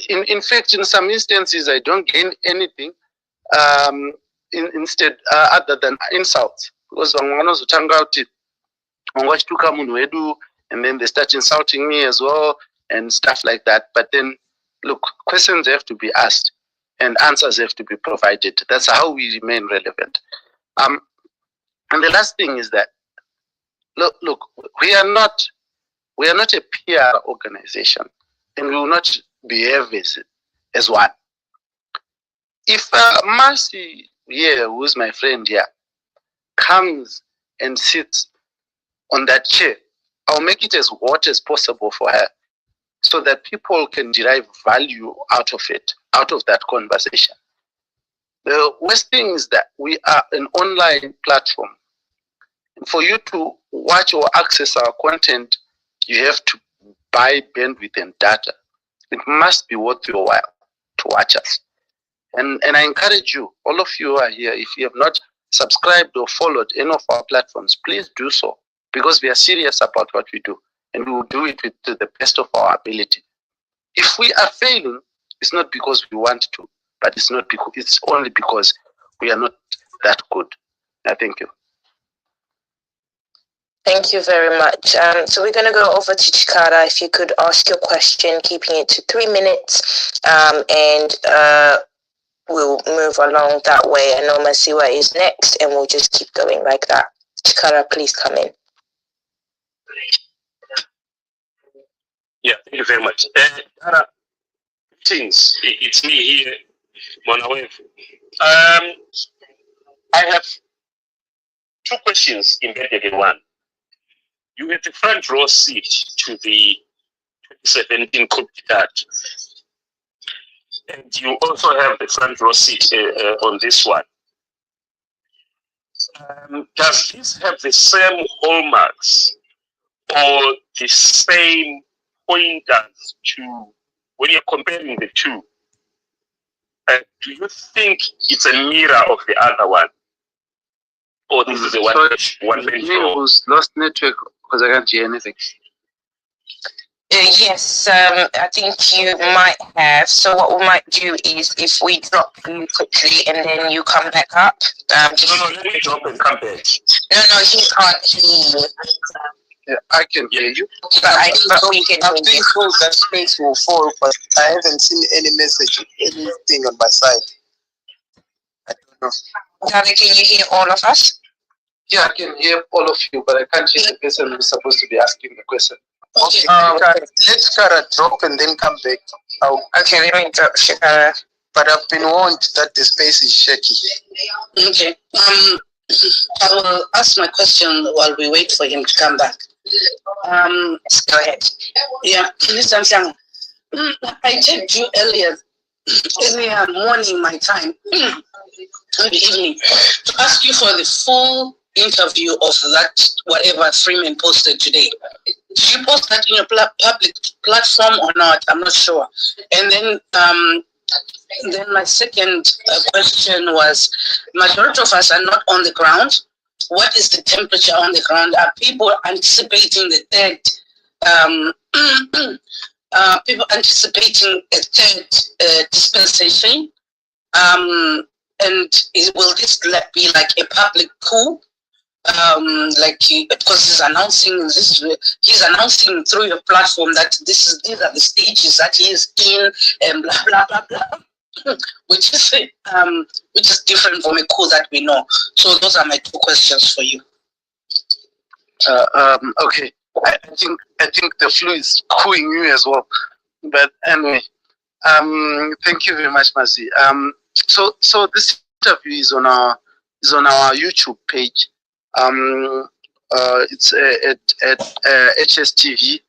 S2: In fact, in some instances, I don't gain anything instead other than insults, because and then they start insulting me as well and stuff like that. But then, look, questions have to be asked and answers have to be provided. That's how we remain relevant. And the last thing is that, look, we are not a PR organization, and we will not behave as one. If Mercy here, who's my friend here, comes and sits on that chair, I'll make it as hot as possible for her, so that people can derive value out of it, out of that conversation. The worst thing is that we are an online platform. And for you to watch or access our content, you have to buy bandwidth and data. It must be worth your while to watch us. And I encourage you, all of you who are here, if you have not subscribed or followed any of our platforms, please do so, because we are serious about what we do, and we will do it to the best of our ability. If we are failing, it's not because we want to, but it's only because we are not that good. Thank you.
S3: Thank you very much. So we're going to go over to Chikara. If you could ask your question, keeping it to 3 minutes, and we'll move along that way. I know Masiwa is next, and we'll just keep going like that. Chikara, please come in.
S7: Yeah, thank you very much. Dhara, greetings. It's me here, Monawave. I have two questions embedded in one. You had the front row seat to the 2017 coup d'etat, and you also have the front row seat on this one. Does this have the same hallmarks or the same pointers to, when you're comparing the two? Do you think it's a mirror of the other one? Or this is the one bench
S2: who's lost network because I can't hear anything.
S3: Yes, I think you might have. So what we might do is if we drop you quickly and then you come back up.
S7: No, let me drop and come back.
S3: No, he can't hear you.
S2: Yeah, I can hear you.
S3: But we can
S1: I think that space will fall, but I haven't seen any message, anything on my side. I don't know.
S3: Dhara, can you hear all of us?
S2: Yeah, I can hear all of you, but I can't hear the person who's supposed to be asking the question.
S1: Okay, let Kara drop and then come back.
S3: Okay, let me drop Shikara.
S1: But I've been warned that the space is shaky.
S5: Okay. I will ask my question while we wait for him to come back.
S3: Go ahead.
S5: Yeah, Mr. Mhlanga, I checked you earlier morning my time, maybe evening, to ask you for the full interview of that whatever Freeman posted today. Did you post that in your public platform or not? I'm not sure. And then my second question was, majority of us are not on the ground. What is the temperature on the ground? Are people anticipating the third? People anticipating a third dispensation? And will this be like a public coup? Because he's announcing through your platform that these are the stages that he is in, and blah blah blah blah, which is different from a coup that we know. So those are my two questions for you.
S2: Okay, I think the flu is cooing you as well. But anyway, thank you very much, Masi. So this interview is on our YouTube page. It's at HSTV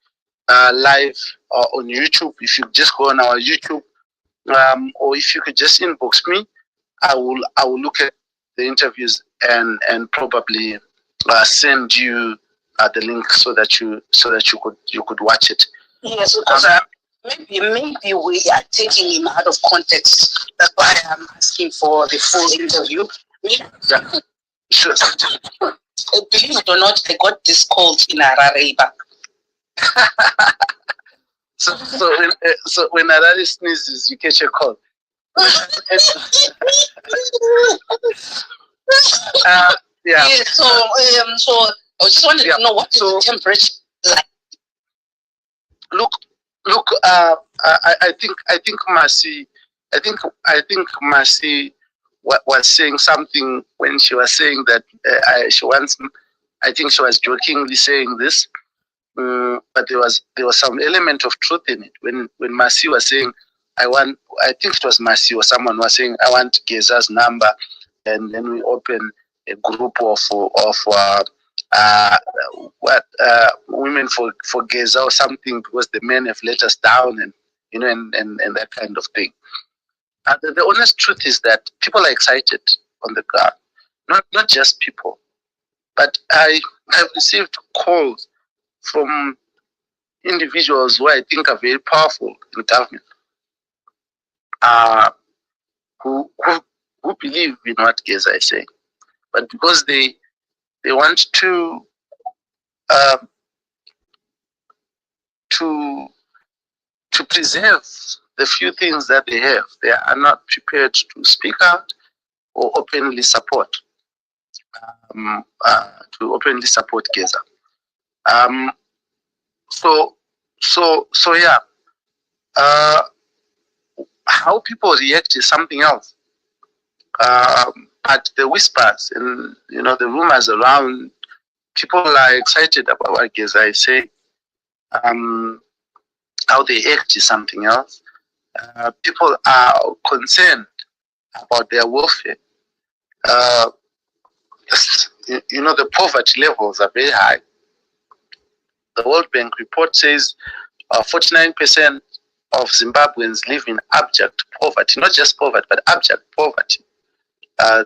S2: live on YouTube. If you just go on our YouTube, or if you could just inbox me, I will look at the interviews and probably send you the link so that you could watch it.
S5: Yes, because maybe we are taking him out of context. That's why I'm asking for the full interview.
S2: Yeah. Sure.
S5: Believe it or not, I got this cold in Harare.
S2: So when Harare sneezes, you catch a cold. Yeah.
S5: So I just wanted to know what is the temperature like.
S2: Look. I think Masi was saying something when she was saying that she wants. I think she was jokingly saying this, but there was some element of truth in it. When Masi was saying, I think it was Masi or someone was saying, I want Geza's number, and then we open a group of women for Geza or something because the men have let us down, and and that kind of thing. The honest truth is that people are excited on the ground, not just people, but I have received calls from individuals who I think are very powerful in government, who believe in what Geza is saying, but because they want to preserve the few things that they have, they are not prepared to speak out or openly support Geza. So yeah. How people react is something else. But the whispers and the rumors around, people are excited about what Geza is saying. How they act is something else. People are concerned about their welfare. The poverty levels are very high. The World Bank report says 49% of Zimbabweans live in abject poverty, not just poverty, but abject poverty.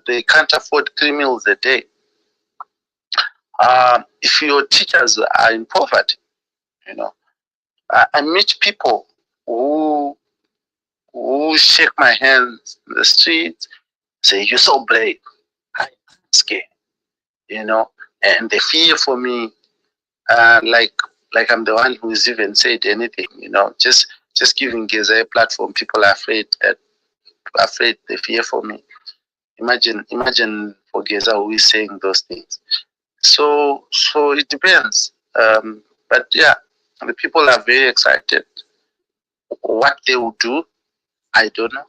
S2: They can't afford 3 meals a day. If your teachers are in poverty, I meet people who shake my hands in the street, say, "You're so brave." I'm scared, and they fear for me, like I'm the one who's even said anything, just giving Geza a platform. People are afraid, they fear for me. Imagine for Geza who is saying those things. So it depends. But yeah, the people are very excited. What they will do, I don't know.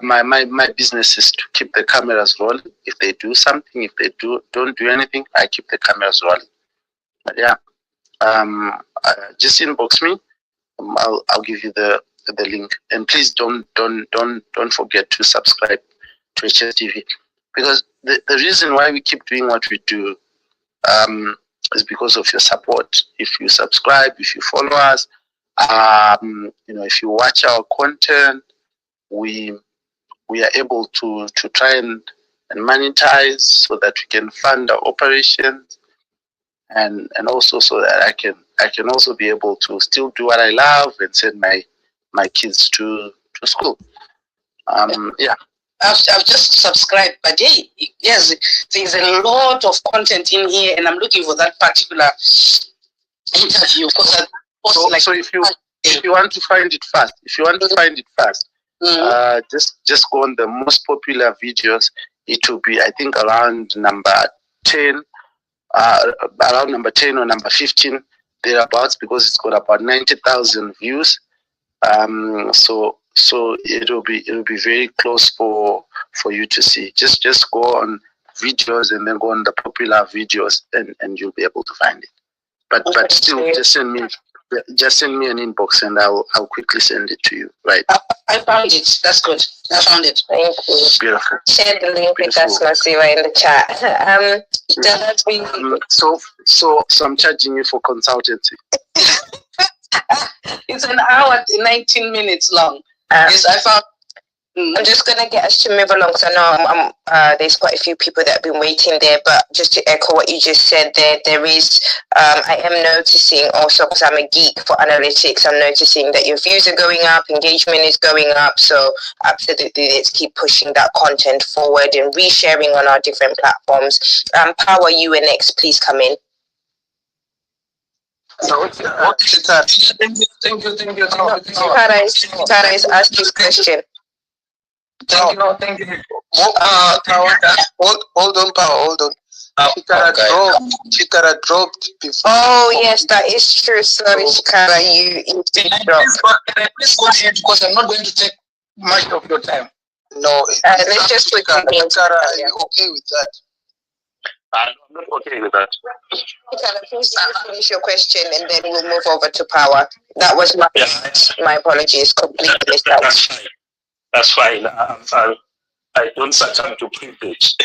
S2: My business is to keep the cameras rolling. If they do something, if they don't do anything, I keep the cameras rolling. But yeah, just inbox me. I'll give you the link, and please don't forget to subscribe to HSTV, because the reason why we keep doing what we do is because of your support. If you subscribe, if you follow us, if you watch our content, we are able to try and monetize so that we can fund our operations, and also so that I can also be able to still do what I love and send my kids to school. Yeah.
S5: I've just subscribed, but hey, yes, there's a lot of content in here, and I'm looking for that particular interview.
S2: So if you want to find it fast, just go on the most popular videos. It will be, I think, around number 10, or number 15 thereabouts, because it's got about 90,000 views. So it'll be very close for you to see. Just go on videos and then go on the popular videos, and you'll be able to find it. But still, just send me an inbox and I'll quickly send it to you. Right.
S5: I found it. That's good. I found it.
S3: Thank you.
S2: Beautiful.
S3: Share the link with us, Masiva, in the chat.
S2: So I'm charging you for consultancy.
S5: It's an hour, 19 minutes long. Yes, I found.
S3: I'm just going to get us to move along, because I know there's quite a few people that have been waiting there, but just to echo what you just said there is, I am noticing also, because I'm a geek for analytics, I'm noticing that your views are going up, engagement is going up, so absolutely let's keep pushing that content forward and resharing on our different platforms. Power, you and X, please come in.
S1: Thank you.
S3: Tara is asked his question.
S1: Thank you. Hold on, Power, hold on. Chikara dropped before.
S3: Oh, yes, that is true. Sorry, Chikara, you did drop.
S1: Please go ahead, because I'm not going to take much of your time. No,
S3: let's just put
S1: Chikara, are you okay with that?
S7: I'm not okay with that.
S3: Chikara, please finish your question and then we'll move over to Power. That was my apologies, completely missed out.
S7: That's fine. I don't succumb to privilege.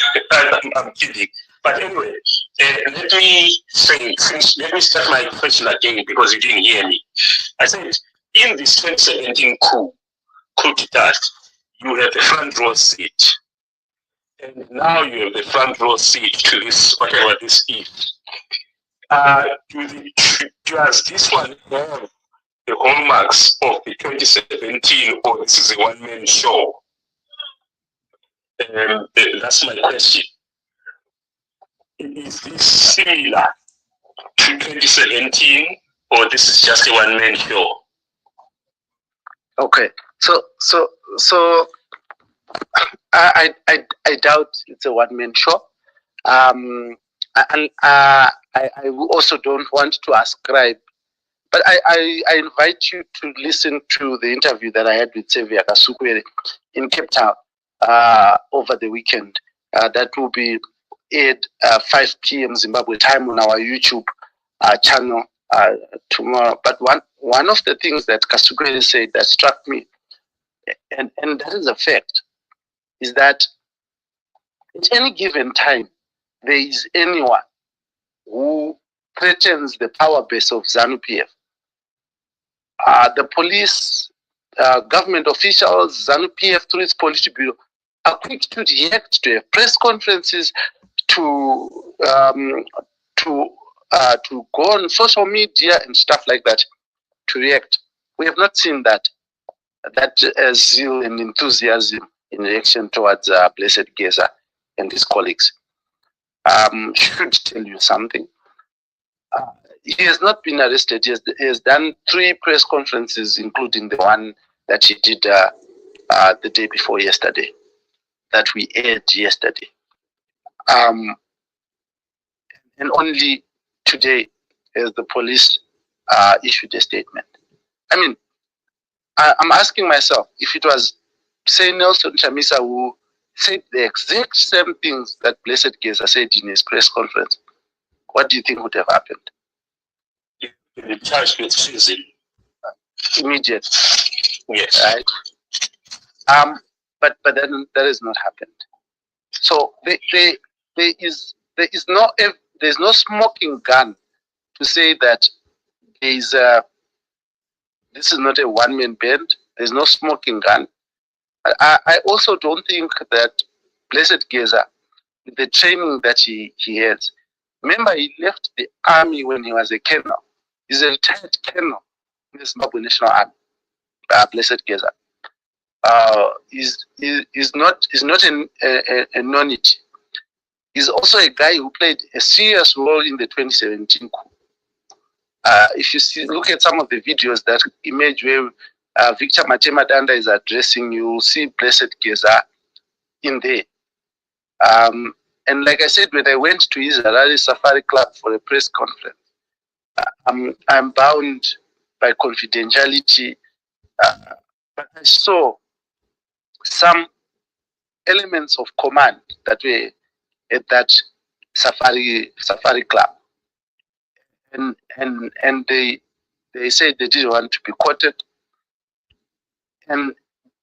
S7: I'm kidding. But anyway, let me start my question again, because you didn't hear me. I said, in this 2017 coup d'etat, you have the front row seat. And now you have the front row seat to this, whatever this is. Does this one have the hallmarks of the 2017, or this is a one-man show? That's my question. Is this similar to 2017, or this is just a one-man show?
S2: Okay, so I doubt it's a one-man show, and I also don't want to ascribe But I invite you to listen to the interview that I had with Xavier Kasukwere in Cape Town over the weekend. That will be aired 5 p.m. Zimbabwe time on our YouTube channel tomorrow. But one of the things that Kasukwere said that struck me, and that is a fact, is that at any given time, there is anyone who threatens the power base of ZANU-PF. The police, government officials, ZANU-PF through its Politburo Bureau are quick to react, to have press conferences, to go on social media and stuff like that to react. We have not seen that zeal and enthusiasm in reaction towards Blessed Geza and his colleagues. Should tell you something. He has not been arrested. He has done 3 press conferences, including the one that he did the day before yesterday, that we aired yesterday. And only today has the police issued a statement. I mean, I'm asking myself, if it was, say, Nelson Chamisa who said the exact same things that Blessed Geza said in his press conference, what do you think would have happened?
S7: Charged with treason.
S2: Immediate.
S7: Yes.
S2: Right. But then that has not happened. So there's no smoking gun to say that this is not a one-man band. There's no smoking gun. I also don't think that Blessed Geza, the training that he has, remember he left the army when he was a colonel. He's a retired colonel in the Zimbabwe National Army, Blessed Geza. He's not a non-it. He's also a guy who played a serious role in the 2017 coup. If you look at some of the videos that image where Victor Matemadanda is addressing, you will see Blessed Geza in there. And like I said, when I went to his Harare Safari Club for a press conference, I'm bound by confidentiality, but I saw some elements of command that were at that Safari Club, and they said they didn't want to be quoted, and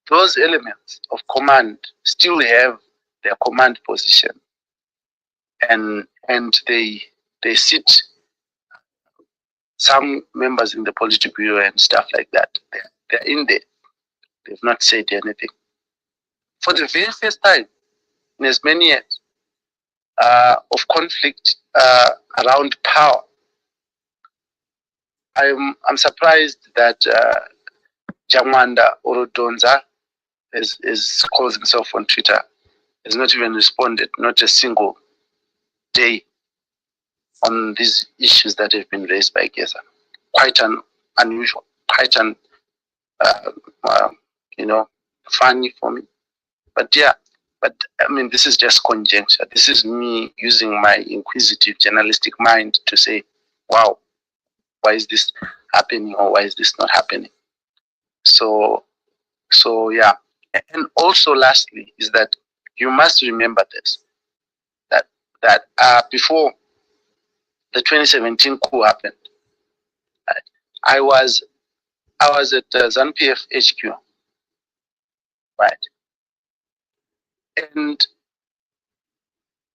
S2: those elements of command still have their command position, and they sit some members in the Politburo Bureau and stuff like that. They're in there. They've not said anything. For the very first time in as many years of conflict around power, I'm surprised that Jamwanda Orodonza, as calls himself on Twitter, has not even responded, not a single day, on these issues that have been raised by Geza. Quite unusual, quite funny for me. But yeah, I mean, this is just conjecture. This is me using my inquisitive journalistic mind to say, wow, why is this happening, or why is this not happening? So yeah. And also lastly is that you must remember this, that before the 2017 coup happened, I was at ZANU-PF HQ, right? And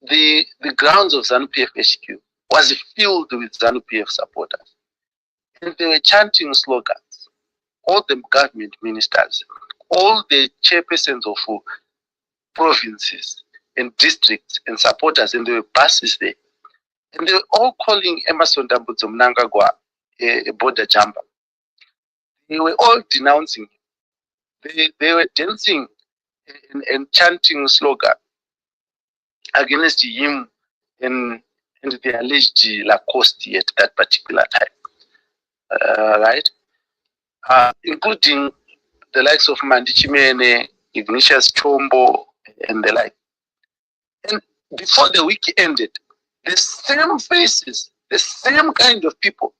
S2: the grounds of ZANU-PF HQ was filled with ZANU-PF supporters, and they were chanting slogans. All the government ministers, all the chairpersons of provinces and districts and supporters, and there were buses there. And they were all calling Emerson Dambudzo Mnangagwa a border jumper. They were all denouncing him. They were dancing and chanting slogan against him and the alleged Lacoste at that particular time. Right? Including the likes of Mandichimene, Ignatius Chombo, and the like. And before the week ended, the same faces, the same kind of people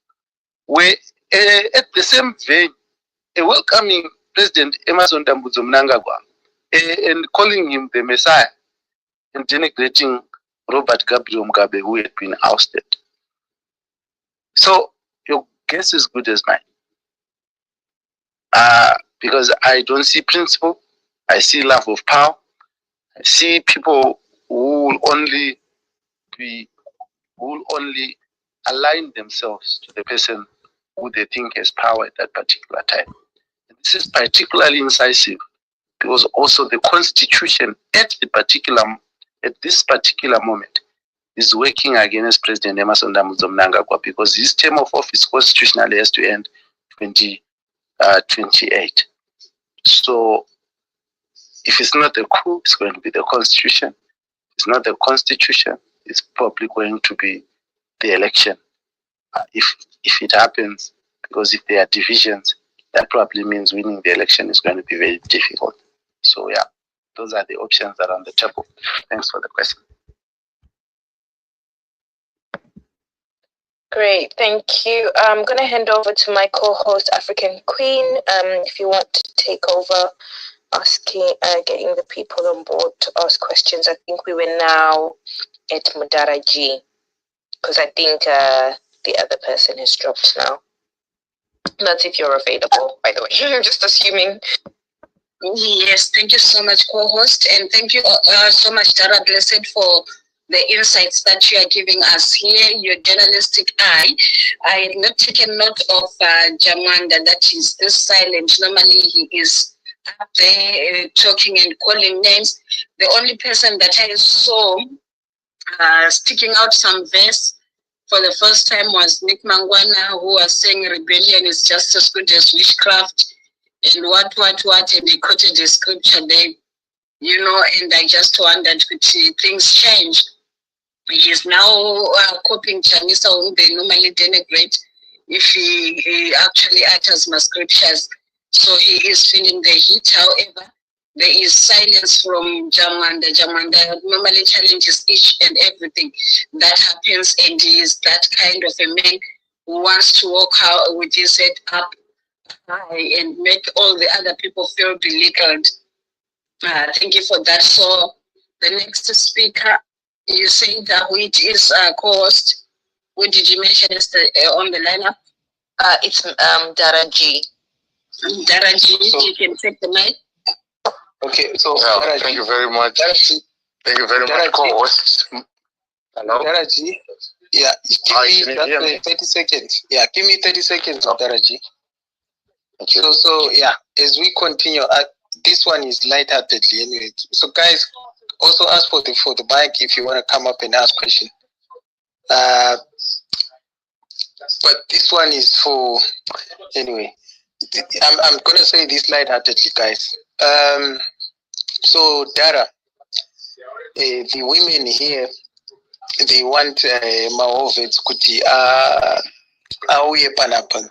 S2: were At the same vein, welcoming President Emerson Mnangagwa and calling him the Messiah and denigrating Robert Gabriel Mugabe, who had been ousted. So your guess is good as mine. Because I don't see principle, I see love of power, I see people who will only align themselves to the person who they think has power at that particular time. And this is particularly incisive because also the Constitution at this particular moment is working against President Emerson Mnangagwa because his term of office constitutionally has to end 2028. So if it's not the coup, it's going to be the Constitution. If it's not the Constitution, it's probably going to be the election. If it happens, because if there are divisions, that probably means winning the election is going to be very difficult. So yeah, those are the options that are on the table. Thanks for the question.
S3: Great, thank you. I'm going to hand over to my co-host, African Queen. If you want to take over getting the people on board to ask questions. I think we were now at Dhara G, because I think the other person has dropped now. That's if you're available, by the way. I'm just assuming.
S4: Yes, thank you so much, co-host, and thank you so much, Dhara Blessed, for the insights that you are giving us here, your journalistic eye. I had not taken note of Jamanda, that is this silent. Normally he is up there talking and calling names. The only person that I saw sticking out some verse for the first time was Nick Mangwana, who was saying rebellion is just as good as witchcraft, and what, and he quoted the scripture there, and I just wondered, could things change? He is now copying Chanisa, whom they normally denigrate, if he actually utters my scriptures. So he is feeling the heat. However, there is silence from Jamanda. Jamanda normally challenges each and everything that happens, and he is that kind of a man who wants to walk out with his head up high and make all the other people feel belittled. Thank you for that. So the next speaker, you saying that which is co-host. What did you mention is on the lineup?
S3: It's Dhara G.
S4: Dhara G, you can take the mic.
S6: Okay, so thank you very much. Thank you very much, co-host. Hello?
S1: Dhara G. Yeah, give me 30 seconds. Yeah, give me 30 seconds of Dhara G. So yeah, as we continue, this one is lightheartedly anyway. So guys, also ask for the mic if you want to come up and ask question. But this one is for anyway. I'm gonna say this lightheartedly, guys. So Dhara, the women here, they want Mahovets Kuti Awe Panapan.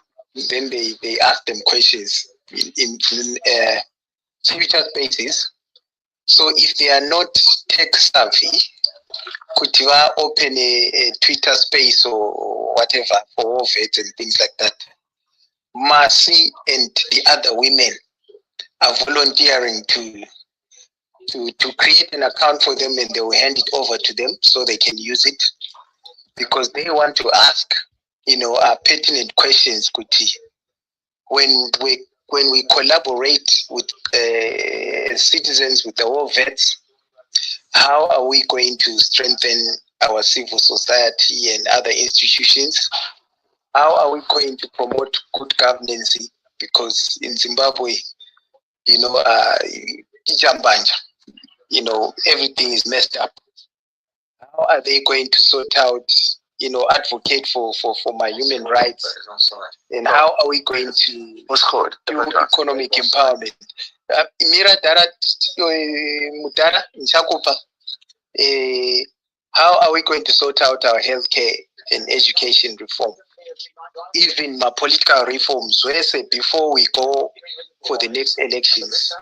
S1: Then they ask them questions in future spaces. So if they are not tech savvy, could you open a Twitter space or whatever for Mahovets and things like that? Mercy and the other women are volunteering to create an account for them, and they will hand it over to them so they can use it, because they want to ask, pertinent questions. When we collaborate with citizens, with the war vets, how are we going to strengthen our civil society and other institutions? How are we going to promote good governance? Because in Zimbabwe, everything is messed up. How are they going to sort out, advocate for my human rights? And how are we going to do economic empowerment? Mira Dhara Mudara Nchakupa. How are we going to sort out our healthcare and education reform? Even my political reforms, before we go for the next elections,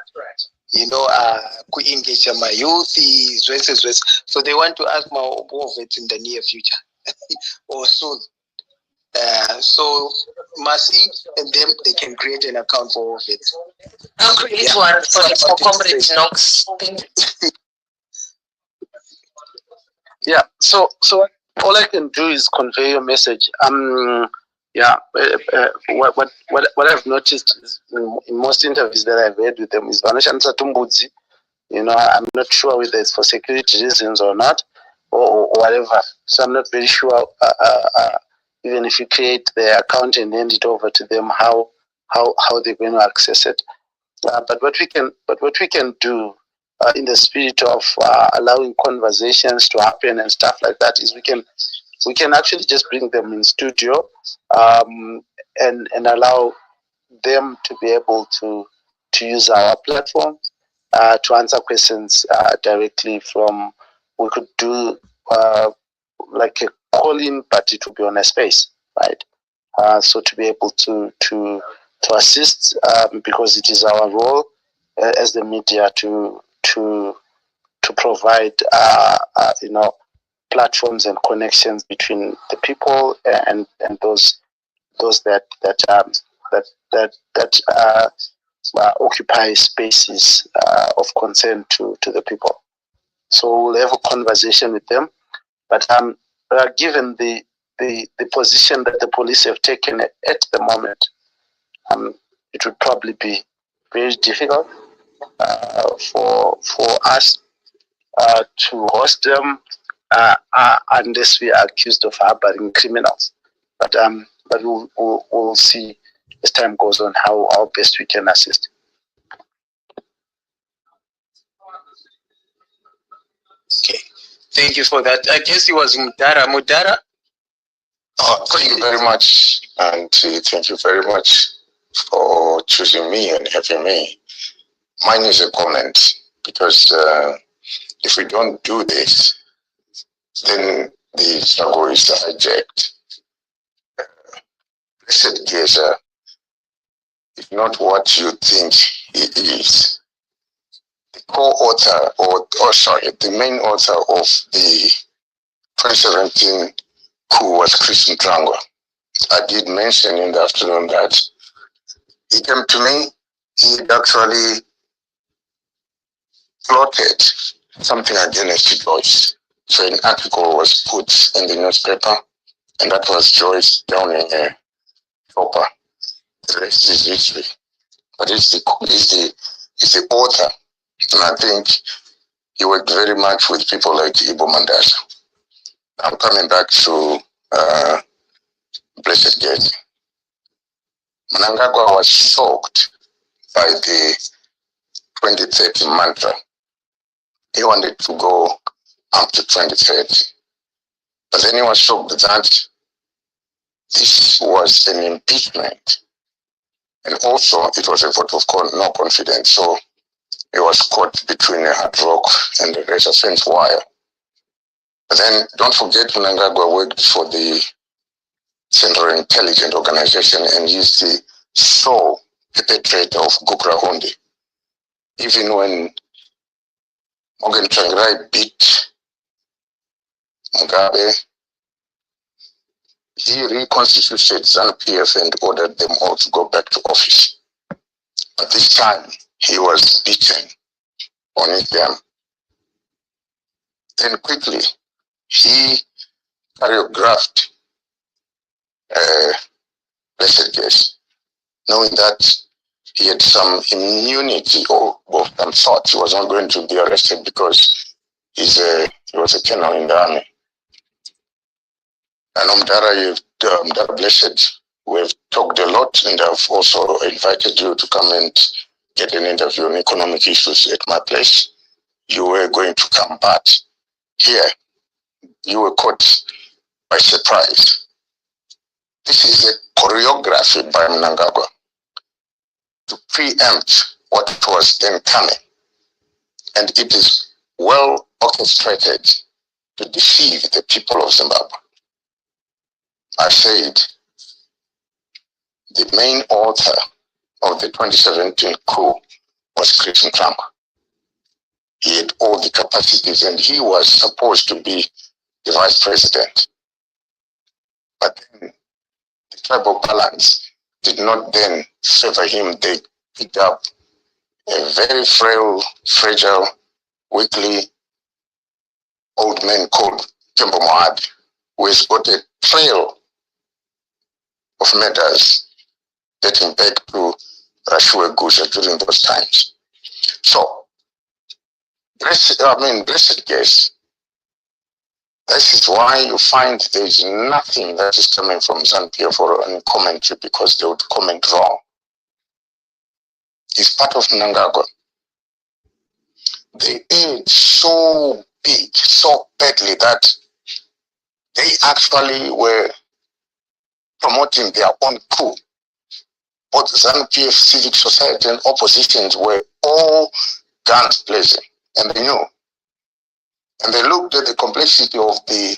S1: engage my youth, so they want to ask my vets in the near future or soon. So Mercy and them, they can create an account for all of it.
S3: I'll create one for Comrade Knox.
S2: Yeah. So all I can do is convey your message. What I've noticed is in most interviews that I've had with them is Vanoshandisa Tumbudzi. You know, I'm not sure whether it's for security reasons or not, or whatever. So I'm not very sure. Even if you create the account and hand it over to them, how they're going to access it. But what we can do in the spirit of allowing conversations to happen and stuff like that is we can actually just bring them in studio and allow them to be able to use our platform to answer questions directly from. We could do like a call-in, but it would be on a space, right? So to be able to assist, because it is our role as the media to provide platforms and connections between the people and those that occupy spaces of concern to the people. So we'll have a conversation with them, but given the position that the police have taken at the moment, it would probably be very difficult for us to host them unless we are accused of harboring criminals. But we'll see as time goes on how best we can assist.
S1: Okay, thank you for that. I guess it was Mudara. Mudara?
S6: Thank you very much, and thank you very much for choosing me and having me. Mine is a comment, because if we don't do this, then the struggle is hijacked. Blessed Geza is not what you think he is. The co-author, the main author of the 2017 coup was Chris Mhlanga. I did mention in the afternoon that he came to me. He had actually plotted something against Joyce. So an article was put in the newspaper, and that was Joyce down in a chopper. The rest is history. But it's the author, and I think he worked very much with people like Ibo Mandasa. I'm coming back to Blessed Gate. Mnangagwa was shocked by the 2030 mantra. He wanted to go up to 2030. But then he was shocked that this was an impeachment. And also, it was a vote of no confidence. So he was caught between a hard rock and a razor fence wire. But then, don't forget, Mnangagwa worked for the Central Intelligence Organization, and he's the sole perpetrator of Gukra Hundi. Even when Morgan Tsvangirai beat Mugabe, he reconstituted ZANU-PF and ordered them all to go back to office. But this time, he was beaten on his dam. Then quickly, he choreographed Blessed Case, knowing that he had some immunity or some sort. He was not going to be arrested because he was a colonel in the army. And Dhara, Blessed, we've talked a lot, and I've also invited you to come and get an interview on economic issues at my place. You were going to come, but here you were caught by surprise. This is a choreography by Mnangagwa to preempt what was then coming. And it is well orchestrated to deceive the people of Zimbabwe. I said the main author of the 2017 coup was Chris Mhlanga. He had all the capacities, and he was supposed to be the vice president. But then the
S8: tribal balance did not then favor him. They picked up a very frail, fragile, weakly old man called Kembo Mohad, who has got a trail of matters dating back to Rashwe Gusha during those times. So, blessed case, this is why you find there is nothing that is coming from ZANU-PF for any commentary, because they would comment wrong. It's part of Mnangagwa. They ate so big, so badly that they actually were promoting their own coup. Both ZANU-PF, civic society, and oppositions were all guns blazing, and they knew. And they looked at the complexity of the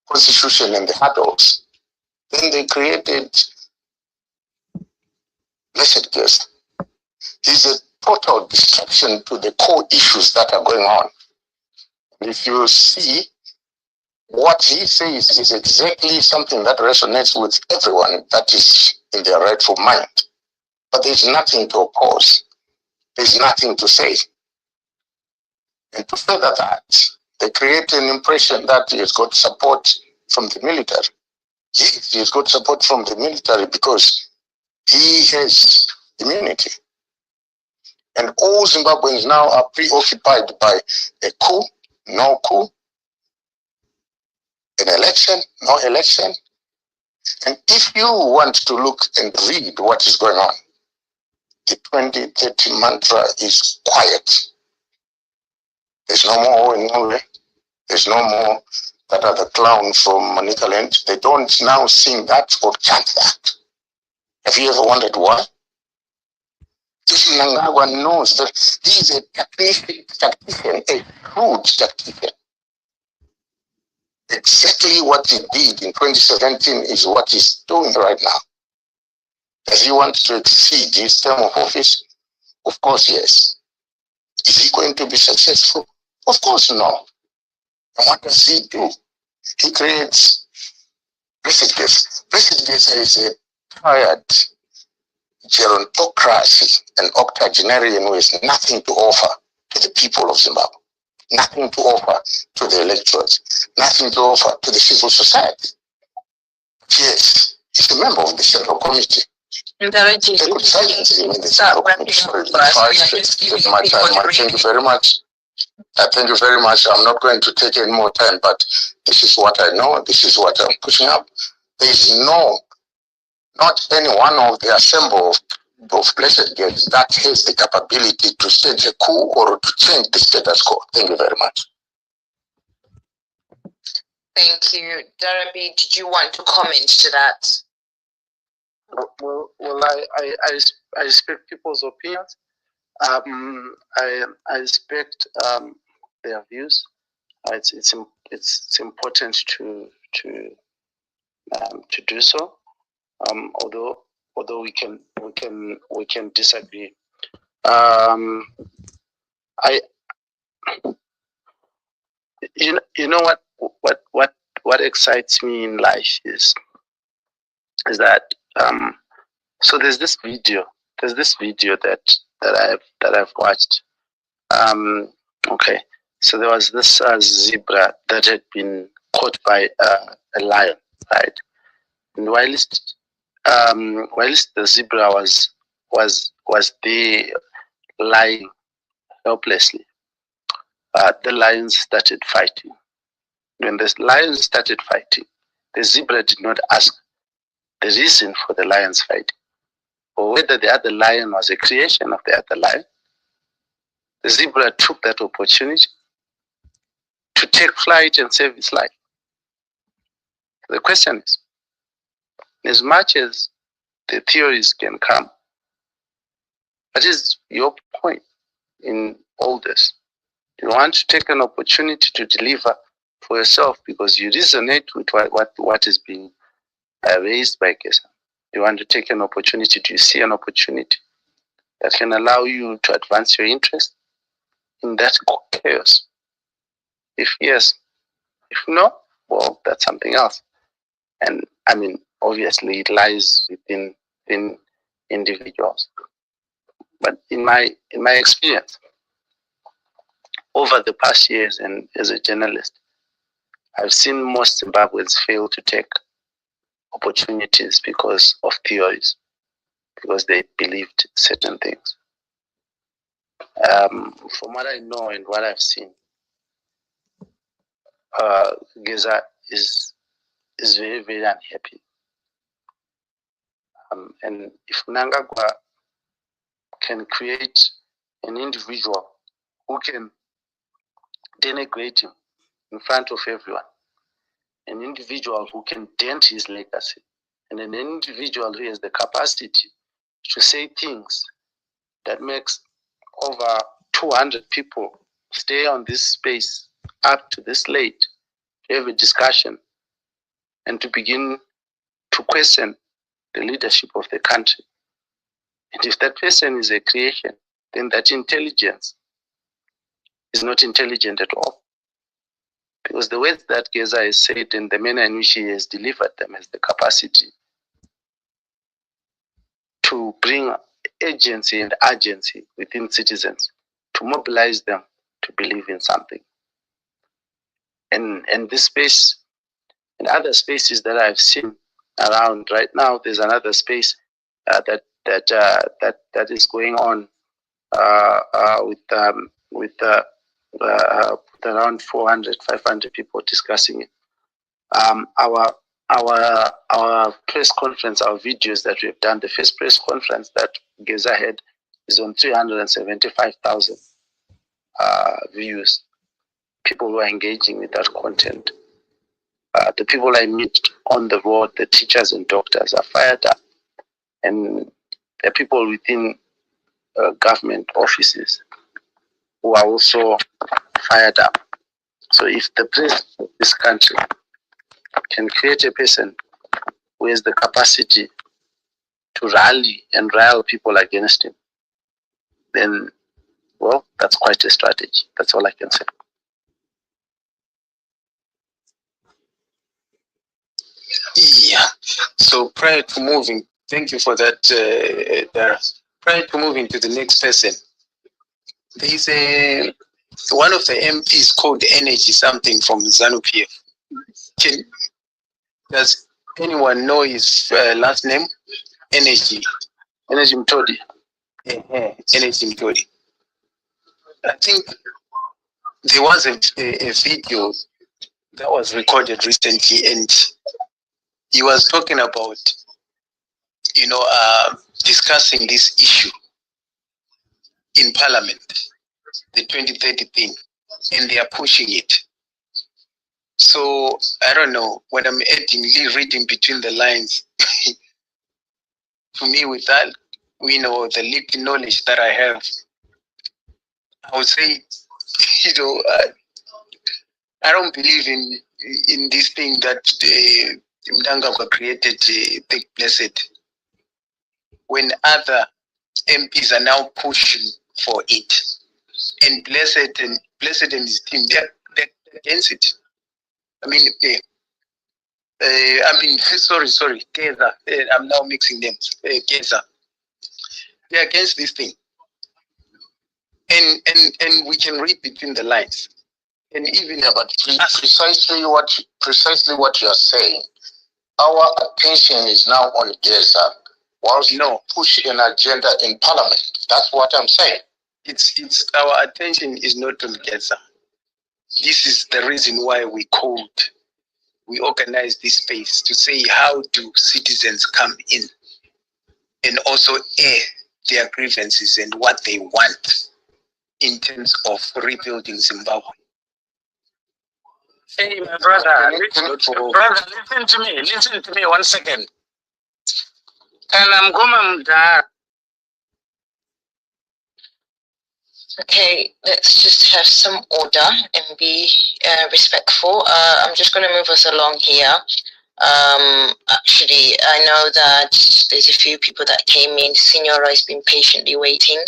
S8: constitution and the hurdles. Then they created blessed guest. He's a total distraction to the core issues that are going on. And if you see, what he says is exactly something that resonates with everyone that is in their rightful mind. But there's nothing to oppose. There's nothing to say. And to further that, they create an impression that he has got support from the military. Yes, he has got support from the military because he has immunity. And all Zimbabweans now are preoccupied by a coup, no coup, an election, no election. And if you want to look and read what is going on, the 2030 mantra is quiet. There's no more in Norway. There's no more that other clown from Manicaland. They don't now sing that or chant that. Have you ever wondered why? This Mnangagwa knows that he is a tactician, a shrewd tactician. Exactly what he did in 2017 is what he's doing right now. Does he want to exceed his term of office? Of course, yes. Is he going to be successful? Of course, no. And what does he do? He creates precedents. Precedents is a tired gerontocracy, an octogenarian who has nothing to offer to the people of Zimbabwe, nothing to offer to the electorates, nothing to offer to the civil society. Yes, he's a member of the Central Committee. They could silence him in the Central Committee. Sorry, my time. Thank you very much. Thank you very much. I'm not going to take any more time, but this is what I know. This is what I'm pushing up. There is not any one of the assemble of blessed guests that has the capability to stage a coup or to change the status quo. Thank you very much.
S3: Thank you. Dhara, did you want to comment to that?
S2: Well, I respect people's opinions. I respect their views. It's important to do so. Although we can disagree. You know what excites me in life is that so there's this video that I've watched. Okay, so there was this zebra that had been caught by a lion, right? And whilst the zebra was there lying helplessly, the lions started fighting. When the lions started fighting, the zebra did not ask the reason for the lions fighting, or whether the other lion was a creation of the other lion. The zebra took that opportunity to take flight and save its life. The question is, as much as the theories can come, what is your point in all this? You want to take an opportunity to deliver for yourself because you resonate with what is being raised by Kesa. You want to take an opportunity. Do you see an opportunity that can allow you to advance your interest in that chaos? If yes, if no, well, that's something else. And I mean, obviously it lies within individuals. But in my experience, over the past years and as a journalist, I've seen most Zimbabweans fail to take opportunities because of theories, because they believed certain things. From what I know and what I've seen, Geza is very, very unhappy. And if Mnangagwa can create an individual who can denigrate him in front of everyone, an individual who can dent his legacy, and an individual who has the capacity to say things that makes over 200 people stay on this space up to this late to have a discussion and to begin to question the leadership of the country. And if that person is a creation, then that intelligence is not intelligent at all. Because the words that Geza has said and the manner in which he has delivered them has the capacity to bring agency and urgency within citizens, to mobilize them to believe in something. And this space and other spaces that I've seen around right now, there's another space that is going on with around 400, 500 people discussing it. Our press conference, our videos that we've done, the first press conference that Geza had is on 375,000 views. People who are engaging with that content. The people I meet on the road, the teachers and doctors, are fired up. And the people within government offices who are also fired up. So if the president of this country can create a person who has the capacity to rally and rile people against him, then, well, that's quite a strategy. That's all I can say.
S1: Yeah. So prior to moving, thank you for that, Dhara. Prior to moving to the next person, there is one of the MPs called Energy something from ZANU-PF. Does anyone know his last name? Energy Mtodi. Energy Mtodi. I think there was a video that was recorded recently, and he was talking about, discussing this issue in Parliament, the 2030 thing, and they are pushing it. So I don't know, when I'm reading between the lines, to me, with that, the little knowledge that I have, I would say, I don't believe in this thing that Mnangagwa created, Big Blessed, when other MPs are now pushing for it, and Blessed and his team, they're against it. Sorry, Keza. I'm now mixing them. Keza. They're against this thing, and we can read between the lines. And even about
S8: precisely what you are saying. Our attention is now on Geza, whilst push an agenda in Parliament. That's what I'm saying.
S1: It's our attention is not on Geza. This is the reason why we organize this space to say, how do citizens come in and also air their grievances and what they want in terms of rebuilding Zimbabwe.
S5: Hey, my brother, listen to me 1 second.
S3: Okay, let's just have some order and be respectful. I'm just going to move us along here. Actually, I know that there's a few people that came in. Signora has been patiently waiting.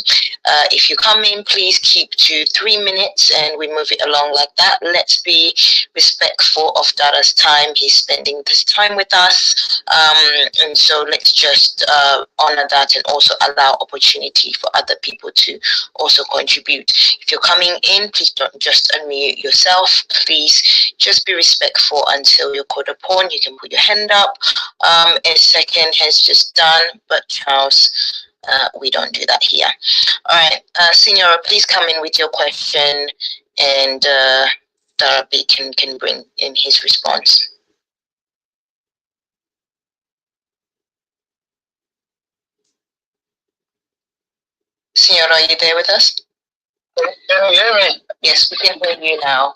S3: If you come in, please keep to 3 minutes and we move it along like that. Let's be respectful of Dhara's time. He's spending this time with us. And so let's just honor that and also allow opportunity for other people to also contribute. If you're coming in, please don't just unmute yourself. Please just be respectful until you're called upon. You can put your hand up. A second has just done, but Charles, we don't do that here. All right, Signora, please come in with your question, and Dhara can bring in his response. Signora, are you there with us?
S8: Can you hear me?
S3: Yes, we can hear you now.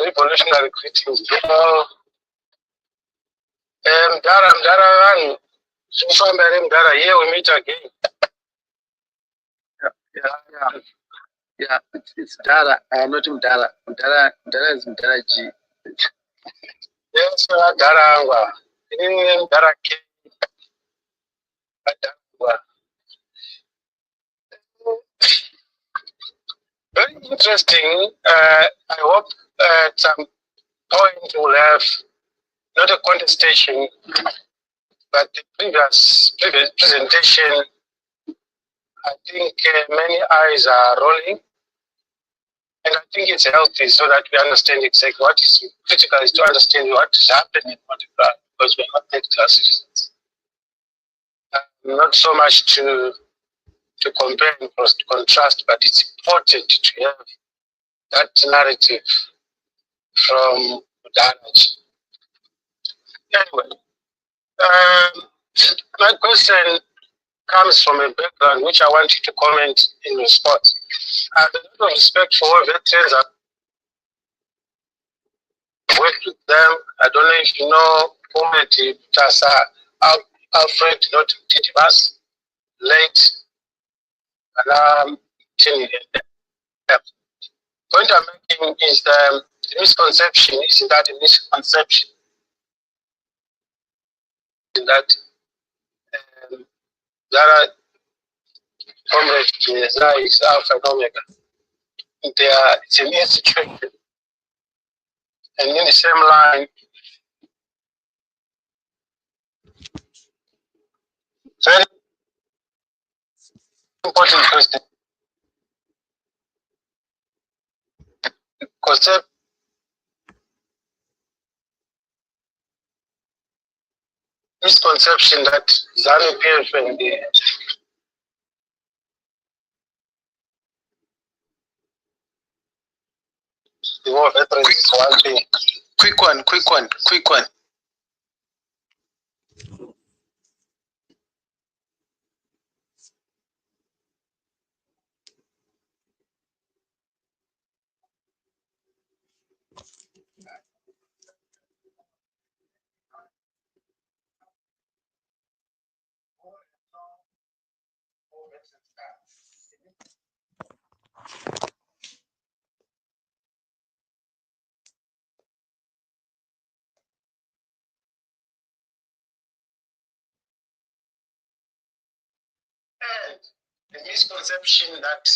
S8: Revolutionary greetings. Dhara, Dhara, here we meet again.
S2: Yeah, it's Dhara, not Mdara. Mdara is Mdara G.
S8: Yes, Dhara, Dhara K. Very interesting. I hope at some point we'll have not a contestation, but the previous presentation, I think many eyes are rolling. And I think it's healthy so that we understand exactly what is critical is to understand what is happening on the ground, because we're not third-class citizens. Not so much to compare and contrast, but it's important to have that narrative from Dhara. Anyway, my question comes from a background which I want you to comment in response. I have a lot of respect for all veterans. I've worked with them. I don't know if you know Comrade Tasa Alfred Not Titibas, late. Point I'm making is the misconception, is that a misconception? In that Dhara Comrade is Alpha and Omega. It's an institution. And in the same line, very important question. Concept misconception that ZANU PF and the war veterans is one thing.
S1: Quick one.
S8: And the misconception that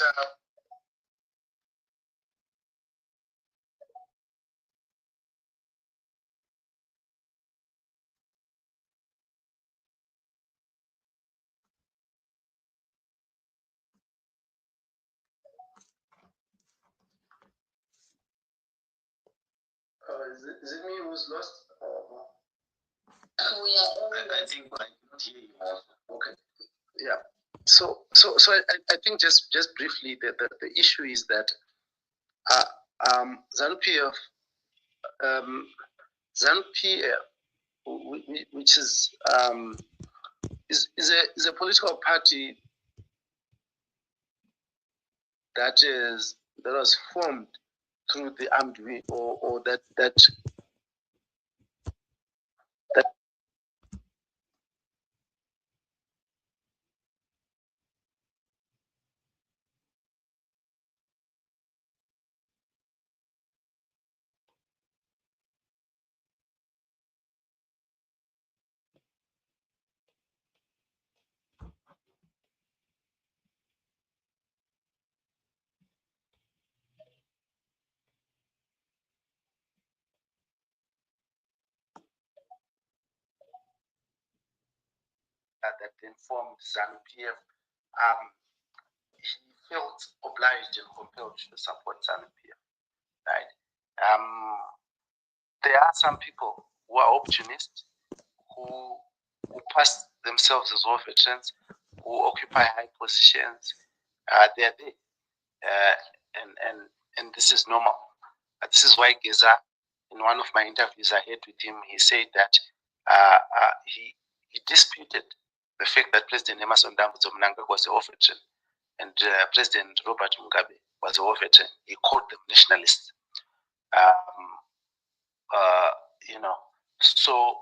S2: Is it me who's lost?
S8: I think I cannot hear you.
S2: Okay. Yeah. So I think just briefly the issue is that ZANU-PF, which is a political party that was formed through the armed way, or that that then formed ZANU-PF, he felt obliged and compelled to support ZANU-PF, right? There are some people who are opportunists, who pass themselves as war veterans, who occupy high positions. They are there, and this is normal. This is why Geza, in one of my interviews I had with him, he said that he disputed the fact that President Emerson Dambudzo Mnangagwa was a war veteran and President Robert Mugabe was a war veteran. He called them nationalists. You know, so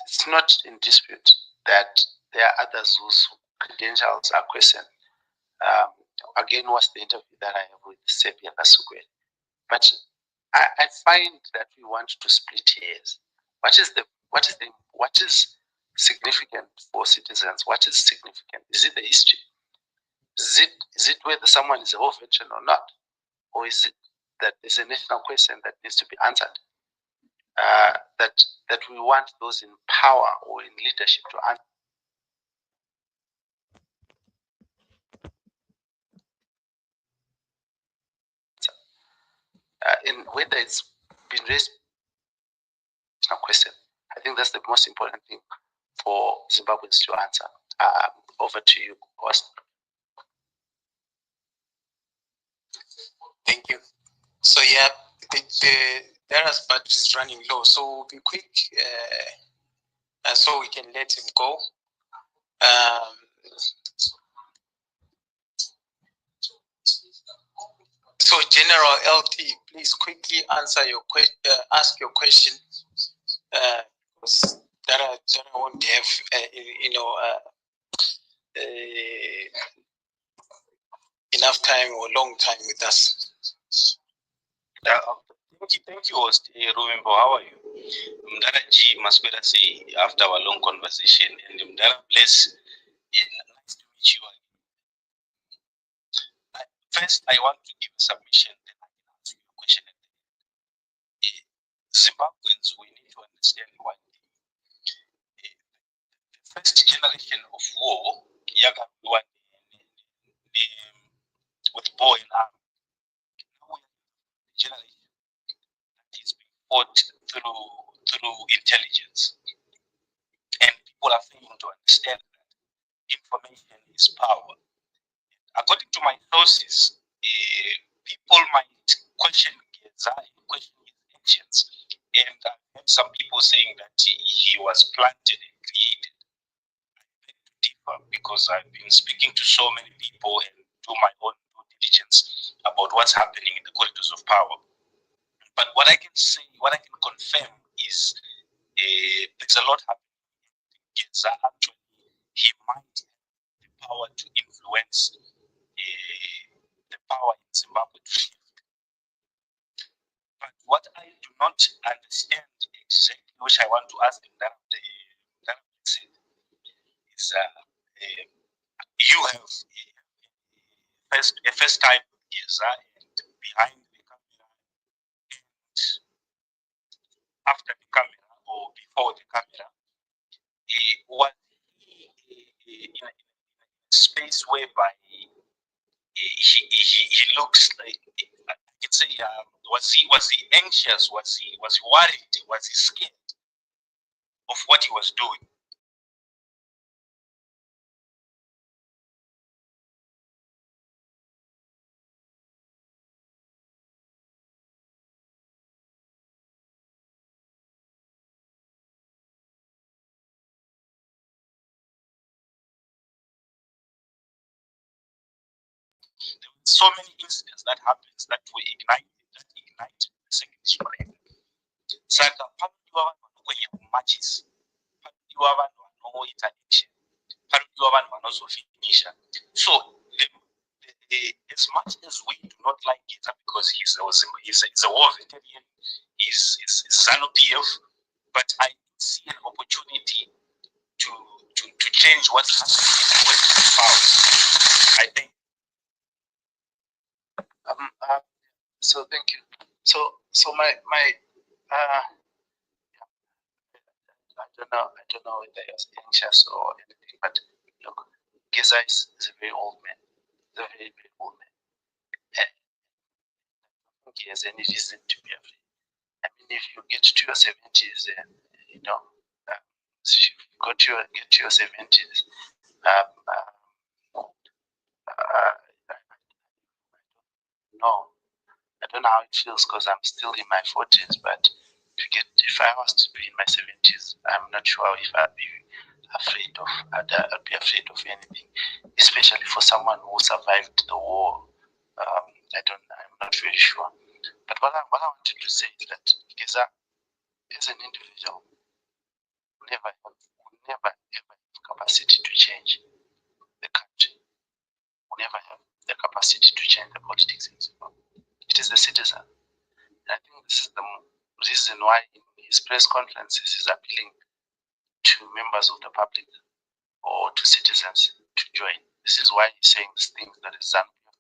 S2: it's not in dispute that there are others whose credentials are questioned. Again, was the interview that I have with Sepia Kasugwe. But I find that we want to split hairs. What is significant for citizens? What is significant? Is it the history? Is it whether someone is a war veteran or not? Or is it that there's a national question that needs to be answered? That we want those in power or in leadership to answer. In whether it's been raised a question, I think that's the most important thing for Zimbabweans to answer. Over to you, Austin.
S1: Thank you. So yeah, the Dhara's battery is running low, so we'll be quick, so we can let him go. So General LT, please quickly answer your question. Ask your question. Because Dhara won't have, enough time or long time with us.
S9: Thank you, host Rumimbo. How are you? Mdara G Masquera say after our long conversation, and Mdara bless. Nice to meet you. First, I want to give a submission, then I can answer your question. Zimbabweans, we need to understand what the first generation of war, with bow and arm. Now we are the generation that is being fought through intelligence. And people are failing to understand that information is power. According to my sources, people might question Geza and question his actions. And I've heard some people saying that he was planted and created. I beg to differ because I've been speaking to so many people and do my own due diligence about what's happening in the corridors of power. But what I can say, what I can confirm is there's a lot happening. Geza actually, he might have the power to influence the power in Zimbabwe to shift. But what I do not understand exactly, which I want to ask him that said, is you have a first time Geza and behind the camera and after the camera or before the camera, was he in a space whereby he looks like, I can say, was he anxious? Was he worried? Was he scared of what he was doing? There were so many incidents that happens that were ignite the second issue. Saka panodiwa vanhu vanokwenya matches, panodiwa vanhu vanoita action, panodiwa vanhu vanozofinisha. So as much as we do not like it because he's a war veteran, he's ZANU-PF, but I see an opportunity to change what's happening in the power. I think.
S2: So thank you. So my I
S9: I don't know whether he was anxious or anything, but look, Geza is a very old man. He's a very, very old man. And I don't think he has any reason to be afraid. I mean, if you get to your 70s, you know, if you get to your 70s, no, I don't know how it feels because I'm still in my 40s, but if I was to be in my 70s, I'm not sure if I'd be afraid of anything, especially for someone who survived the war. I'm not very sure. But what I wanted to say is that Geza, as an individual, will never ever have capacity to change the country. Will never have the capacity to change the politics in Zimbabwe. It is the citizen. And I think this is the reason why in his press conferences he's appealing to members of the public or to citizens to join. This is why he's saying these things that is Zambia.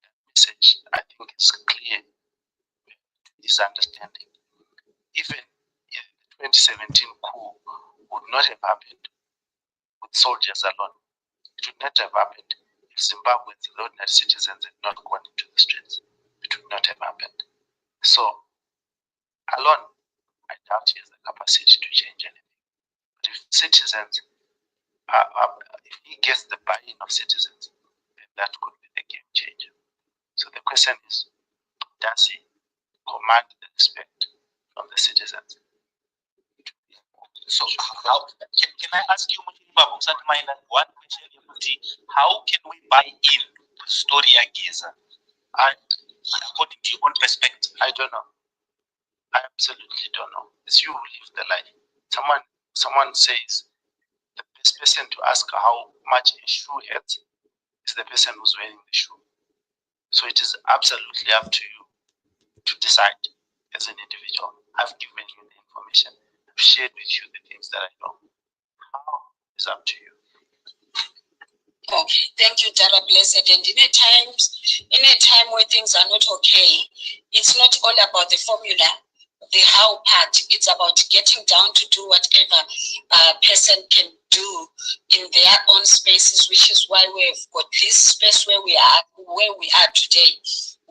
S9: That message, I think, is clear to his understanding. Even if the 2017 coup would not have happened with soldiers alone, it would not have happened if Zimbabweans, the ordinary citizens, had not gone into the streets. It would not have happened. So, alone, I doubt he has the capacity to change anything. But if citizens, if he gets the buy-in of citizens, then that could be the game changer. So the question is, does he command the respect from the citizens? So how can I ask you one question? How can we buy in the story of Geza? According to your own perspective, I don't know. I absolutely don't know. It's you who live the life. Someone says the best person to ask how much a shoe hurts is the person who's wearing the shoe. So it is absolutely up to you to decide as an individual. I've given you the information. I've shared with you the things that I know. How is up to you.
S4: Okay, thank you, Dhara, blessed. And in a time where things are not okay, it's not all about the formula, the how part. It's about getting down to do whatever a person can do in their own spaces, which is why we've got this space where we are today.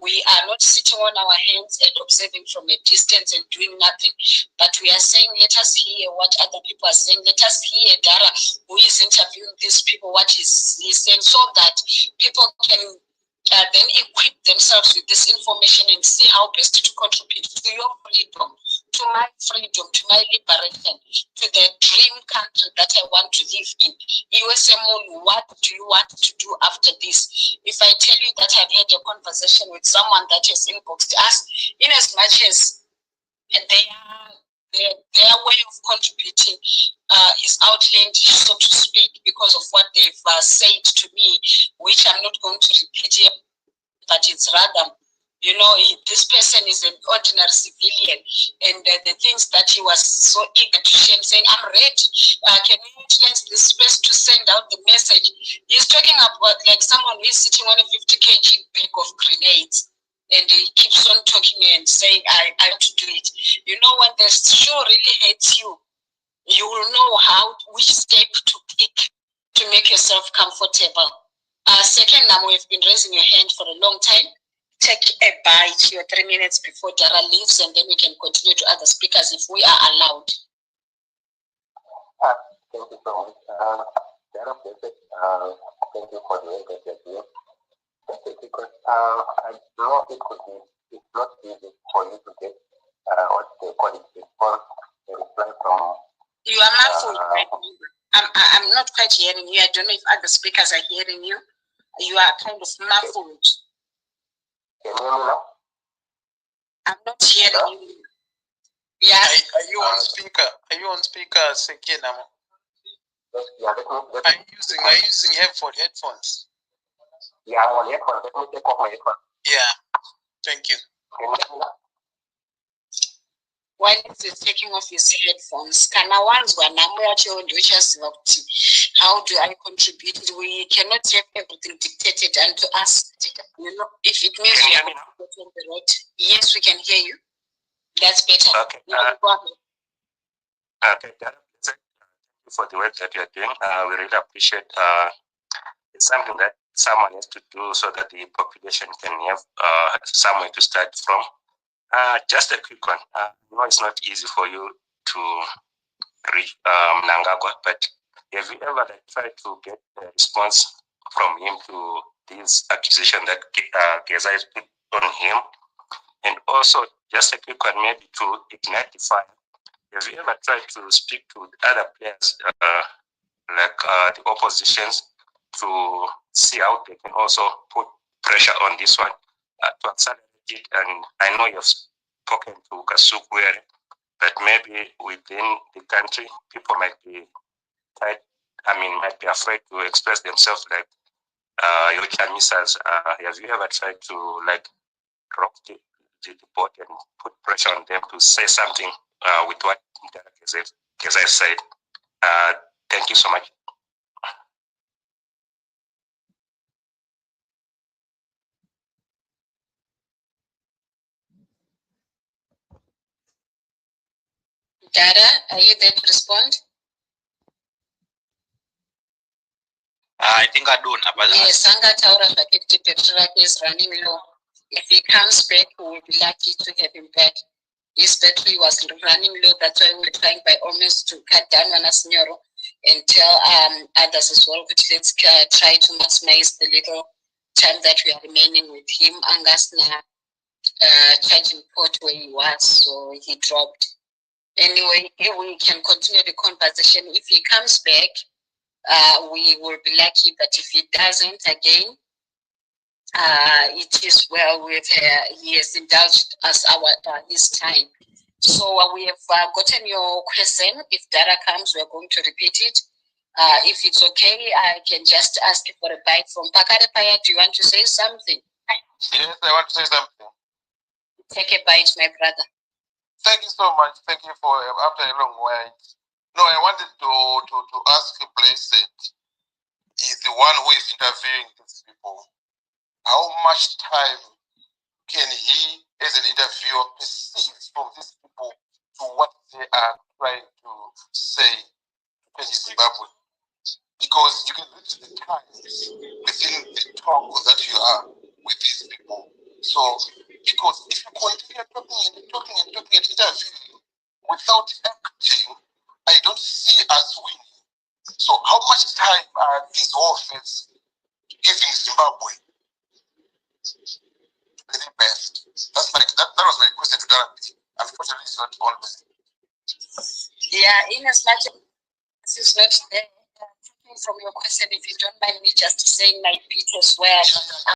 S4: We are not sitting on our hands and observing from a distance and doing nothing, but we are saying, let us hear what other people are saying. Let us hear Dhara, who is interviewing these people, what he's saying, so that people can then equip themselves with this information and see how best to contribute to your freedom, to my freedom, to my liberation, to the dream country that I want to live in. USMO, what do you want to do after this? If I tell you that I've had a conversation with someone that has inboxed us, in as much as their way of contributing is outlandish, so to speak, because of what they've said to me, which I'm not going to repeat here, but it's rather, you know, this person is an ordinary civilian, and the things that he was so eager to share, saying, I'm ready, can we utilize this space to send out the message? He's talking about like someone who is sitting on a 50 kg bag of grenades, and he keeps on talking and saying, I want to do it. You know, when the show really hates you, you will know which step to pick to make yourself comfortable. Second, now we've been raising your hand for a long time. Take a bite, your 3 minutes before Dhara leaves, and then we can continue to other speakers if we are allowed.
S8: Thank you so much. Dhara, thank you for the work that you're doing. Because I know it's not easy for you to get what they call it response, a reply from.
S4: You are muffled. I'm not quite hearing you. I don't know if other speakers are hearing you. You are kind of muffled.
S8: Can you hear me now? I'm
S4: not hearing you. Yeah.
S1: Are you on speaker? Are you on speaker, Sekina?
S8: Yeah,
S1: are you using headphones?
S8: Yeah, I'm on headphones. Let me take off my headphones.
S1: Yeah. Thank you.
S4: While he's taking off his headphones, how do I contribute? We cannot have everything dictated unto us. You know, if it means we are on the road. Yes, we can hear you. That's better.
S9: Okay.
S7: Okay, Dhara, thank you for the work that you are doing. We really appreciate. It's something that someone has to do so that the population can have somewhere to start from. Just a quick one. I know it's not easy for you to reach Mnangagwa, but have you ever tried to get a response from him to this accusation that Geza has put on him? And also, just a quick one, maybe to ignite the fire. Have you ever tried to speak to other players, like the oppositions, to see how they can also put pressure on this one to accelerate it? And I know you've spoken to Kasuku, but maybe within the country, people might be might be afraid to express themselves, like your chamisas. Have you ever tried to rock the boat and put pressure on them to say something with what Keza said? Thank you so much.
S3: Dhara, are you there to respond?
S9: I think I don't.
S3: Yes, Sanga Taura Petrarch is running low. If he comes back, we will be lucky to have him back. His battery was running low. That's why we're trying by all means to cut down on us and tell others as well. But let's try to maximize the little time that we are remaining with him. Angasna charging port where he was, so he dropped. Anyway, if we can continue the conversation. If he comes back, we will be lucky, but if he doesn't again, it is well with he has indulged us his time. So we have gotten your question. If Dhara comes, we're going to repeat it. If it's okay, I can just ask you for a bite from Pakare Paya. Do you want to say something?
S10: Yes, I want to say something.
S3: Take a bite, my brother.
S10: Thank you so much. Thank you for after a long wait. No, I wanted to ask Blessed. He's the one who is interviewing these people. How much time can he, as an interviewer, perceive from these people to what they are trying to say in Zimbabwe? Because you can reach the times within the talk that you are with these people. So, because if you continue talking and interviewing without acting, I don't see us winning. So, how much time are these authors giving Zimbabwe? Very best. That was my question to Dhara. Unfortunately, it's not always.
S3: Yeah, in as much as it's not there, from your question, if you don't mind me just saying my bit as well.